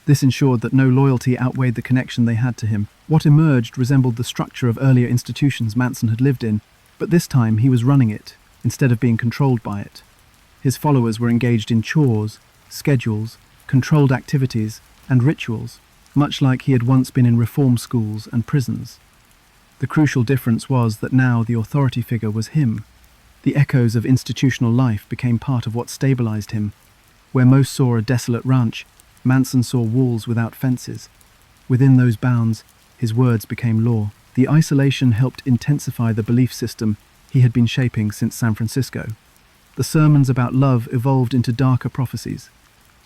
This ensured that no loyalty outweighed the connection they had to him. What emerged resembled the structure of earlier institutions Manson had lived in, but this time he was running it, instead of being controlled by it. His followers were engaged in chores, schedules, controlled activities, and rituals, much like he had once been in reform schools and prisons. The crucial difference was that now the authority figure was him. The echoes of institutional life became part of what stabilized him. Where most saw a desolate ranch, Manson saw walls without fences. Within those bounds, his words became law. The isolation helped intensify the belief system he had been shaping since San Francisco. The sermons about love evolved into darker prophecies.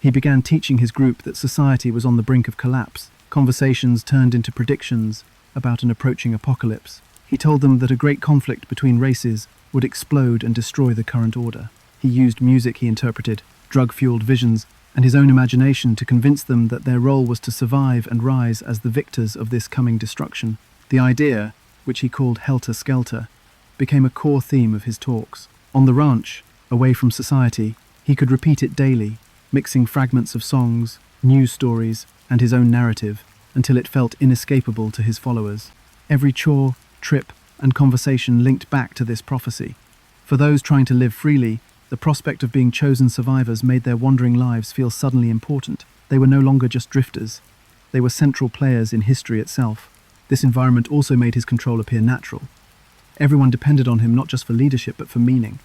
He began teaching his group that society was on the brink of collapse. Conversations turned into predictions about an approaching apocalypse. He told them that a great conflict between races would explode and destroy the current order. He used music he interpreted, drug-fueled visions, and his own imagination to convince them that their role was to survive and rise as the victors of this coming destruction. The idea, which he called Helter Skelter, became a core theme of his talks. On the ranch, away from society, he could repeat it daily, mixing fragments of songs, news stories, and his own narrative, until it felt inescapable to his followers. Every chore, trip, and conversation linked back to this prophecy. For those trying to live freely, the prospect of being chosen survivors made their wandering lives feel suddenly important. They were no longer just drifters. They were central players in history itself. This environment also made his control appear natural. Everyone depended on him not just for leadership but for meaning.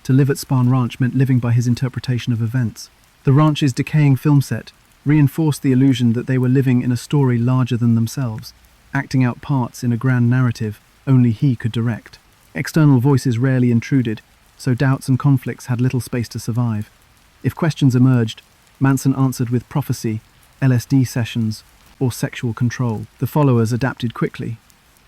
To live at Spahn Ranch meant living by his interpretation of events. The ranch's decaying film set reinforced the illusion that they were living in a story larger than themselves, acting out parts in a grand narrative only he could direct. External voices rarely intruded, so doubts and conflicts had little space to survive. If questions emerged, Manson answered with prophecy, LSD sessions, or sexual control. The followers adapted quickly.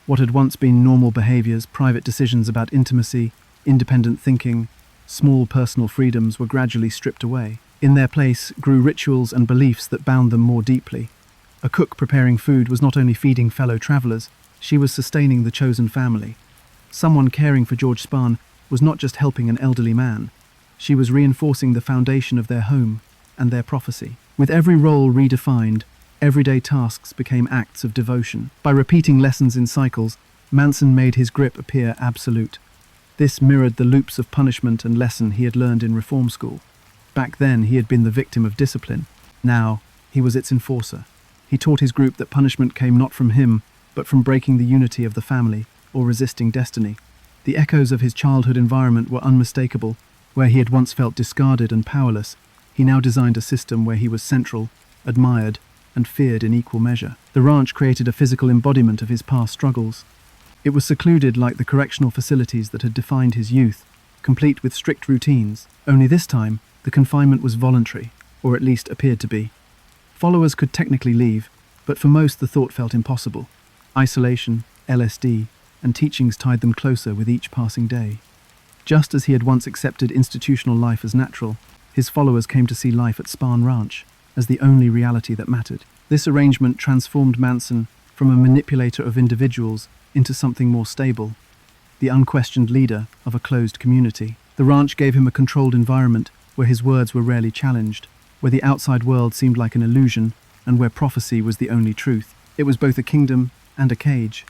What had once been normal behaviors, private decisions about intimacy, independent thinking, small personal freedoms were gradually stripped away. In their place grew rituals and beliefs that bound them more deeply. A cook preparing food was not only feeding fellow travelers, she was sustaining the chosen family. Someone caring for George Spahn was not just helping an elderly man. She was reinforcing the foundation of their home and their prophecy. With every role redefined, everyday tasks became acts of devotion. By repeating lessons in cycles, Manson made his grip appear absolute. This mirrored the loops of punishment and lesson he had learned in reform school. Back then, he had been the victim of discipline. Now, he was its enforcer. He taught his group that punishment came not from him, but from breaking the unity of the family or resisting destiny. The echoes of his childhood environment were unmistakable. Where he had once felt discarded and powerless, he now designed a system where he was central, admired, and feared in equal measure. The ranch created a physical embodiment of his past struggles. It was secluded like the correctional facilities that had defined his youth, complete with strict routines. Only this time, the confinement was voluntary, or at least appeared to be. Followers could technically leave, but for most the thought felt impossible. Isolation, LSD, and teachings tied them closer with each passing day. Just as he had once accepted institutional life as natural, his followers came to see life at Spahn Ranch as the only reality that mattered. This arrangement transformed Manson from a manipulator of individuals into something more stable, the unquestioned leader of a closed community. The ranch gave him a controlled environment where his words were rarely challenged, where the outside world seemed like an illusion, and where prophecy was the only truth. It was both a kingdom and a cage,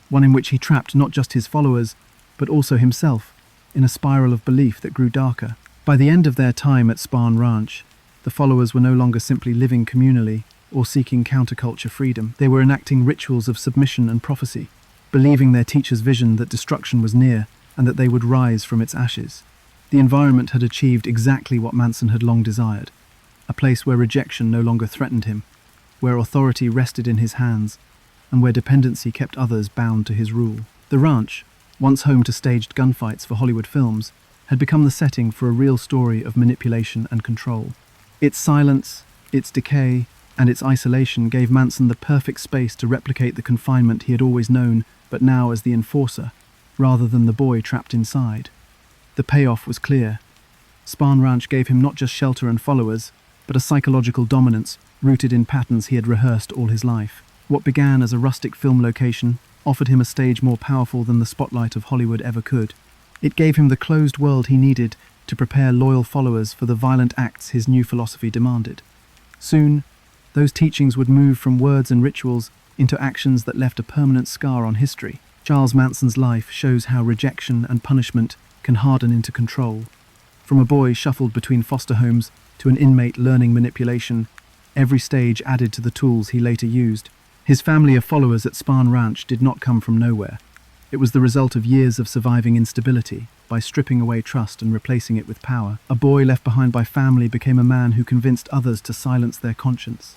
one in which he trapped not just his followers, but also himself, in a spiral of belief that grew darker. By the end of their time at Spahn Ranch, The followers were no longer simply living communally or seeking counterculture freedom. They were enacting rituals of submission and prophecy, believing their teacher's vision that destruction was near and that they would rise from its ashes. The environment had achieved exactly what Manson had long desired, a place where rejection no longer threatened him, where authority rested in his hands, and where dependency kept others bound to his rule. The ranch, once home to staged gunfights for Hollywood films, had become the setting for a real story of manipulation and control. Its silence, its decay, and its isolation gave Manson the perfect space to replicate the confinement he had always known, but now as the enforcer, rather than the boy trapped inside. The payoff was clear. Spahn Ranch gave him not just shelter and followers, but a psychological dominance rooted in patterns he had rehearsed all his life. What began as a rustic film location offered him a stage more powerful than the spotlight of Hollywood ever could. It gave him the closed world he needed to prepare loyal followers for the violent acts his new philosophy demanded. Soon, those teachings would move from words and rituals into actions that left a permanent scar on history. Charles Manson's life shows how rejection and punishment can harden into control. From a boy shuffled between foster homes to an inmate learning manipulation, every stage added to the tools he later used. His family of followers at Spahn Ranch did not come from nowhere. It was the result of years of surviving instability. By stripping away trust and replacing it with power, a boy left behind by family became a man who convinced others to silence their conscience.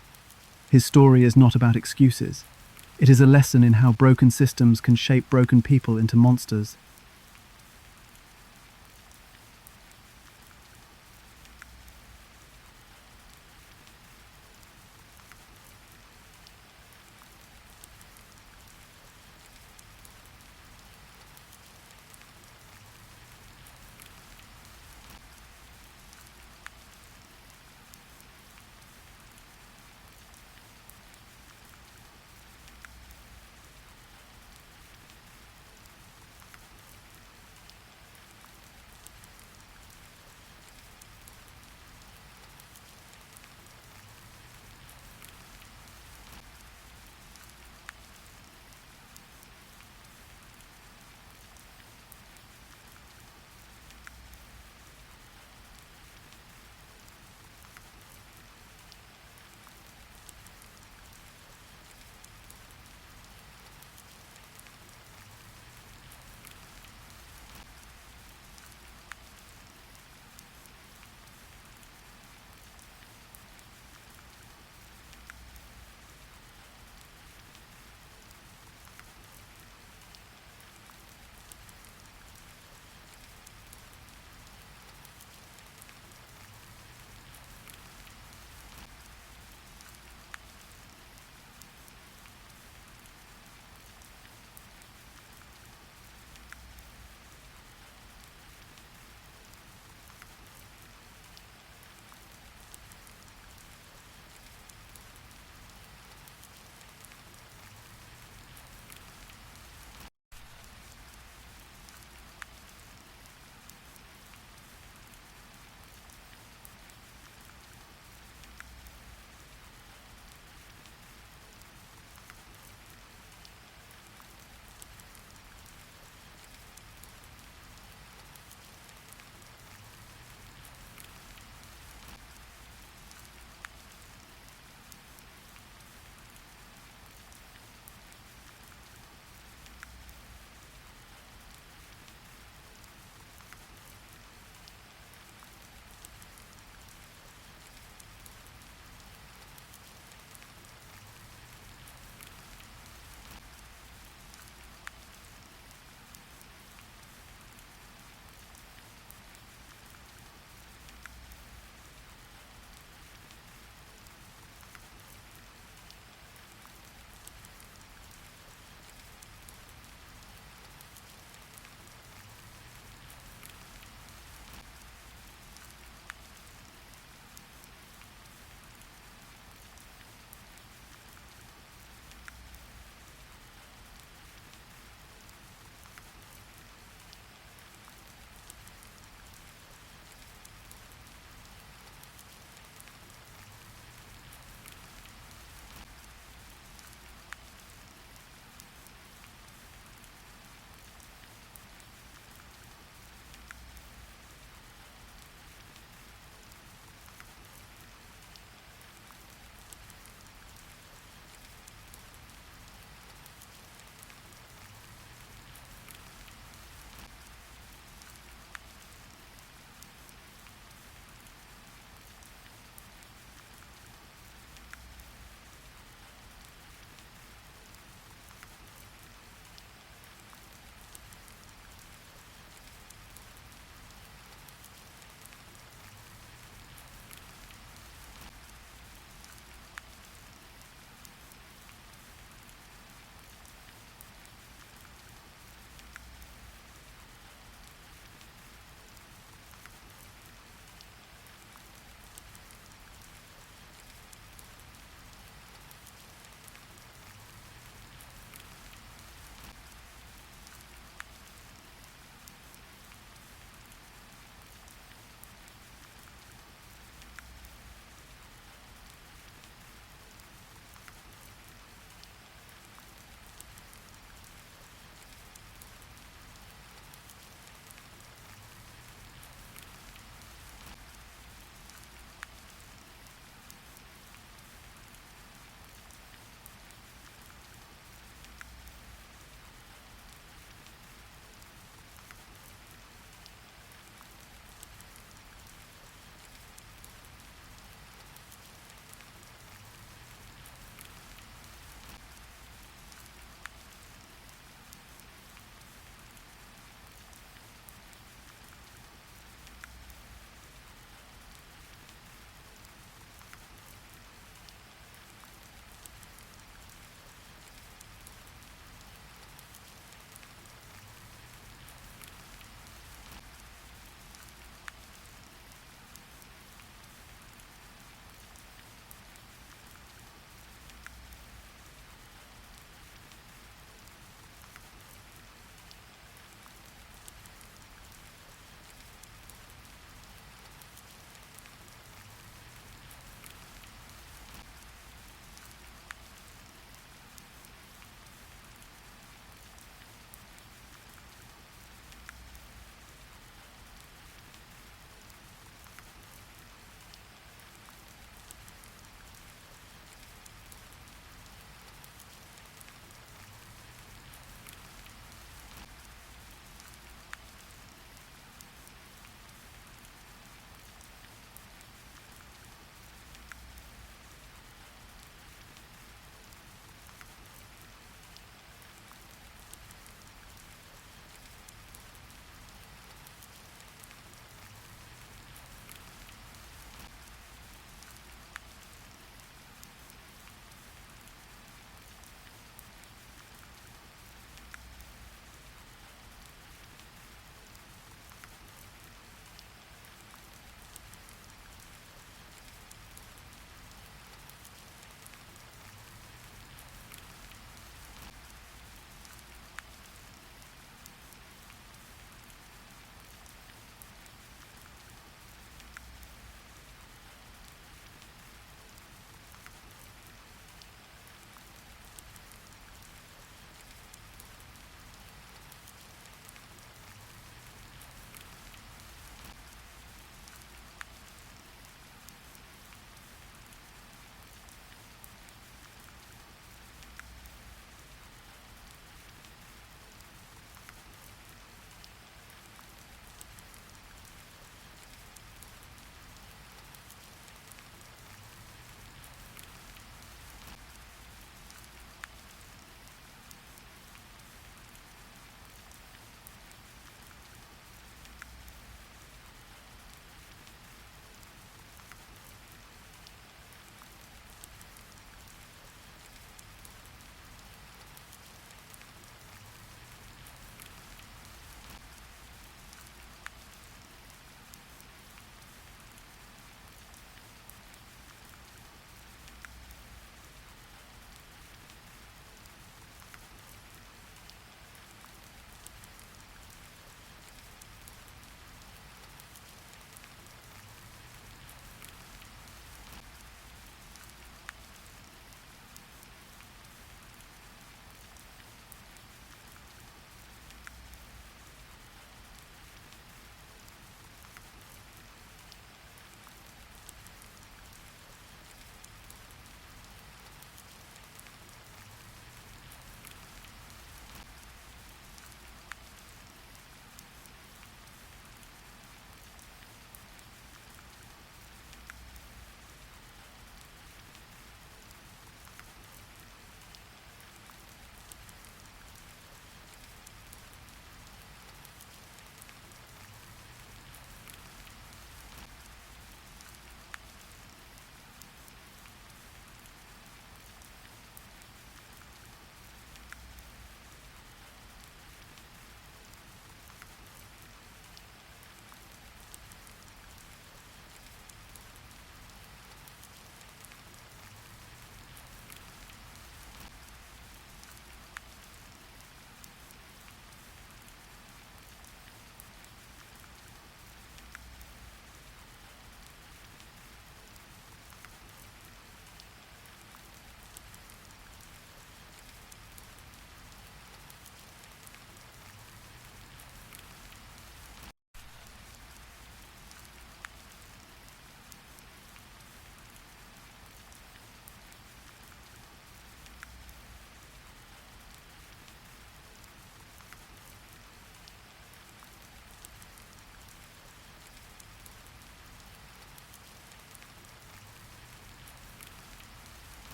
His story is not about excuses. It is a lesson in how broken systems can shape broken people into monsters.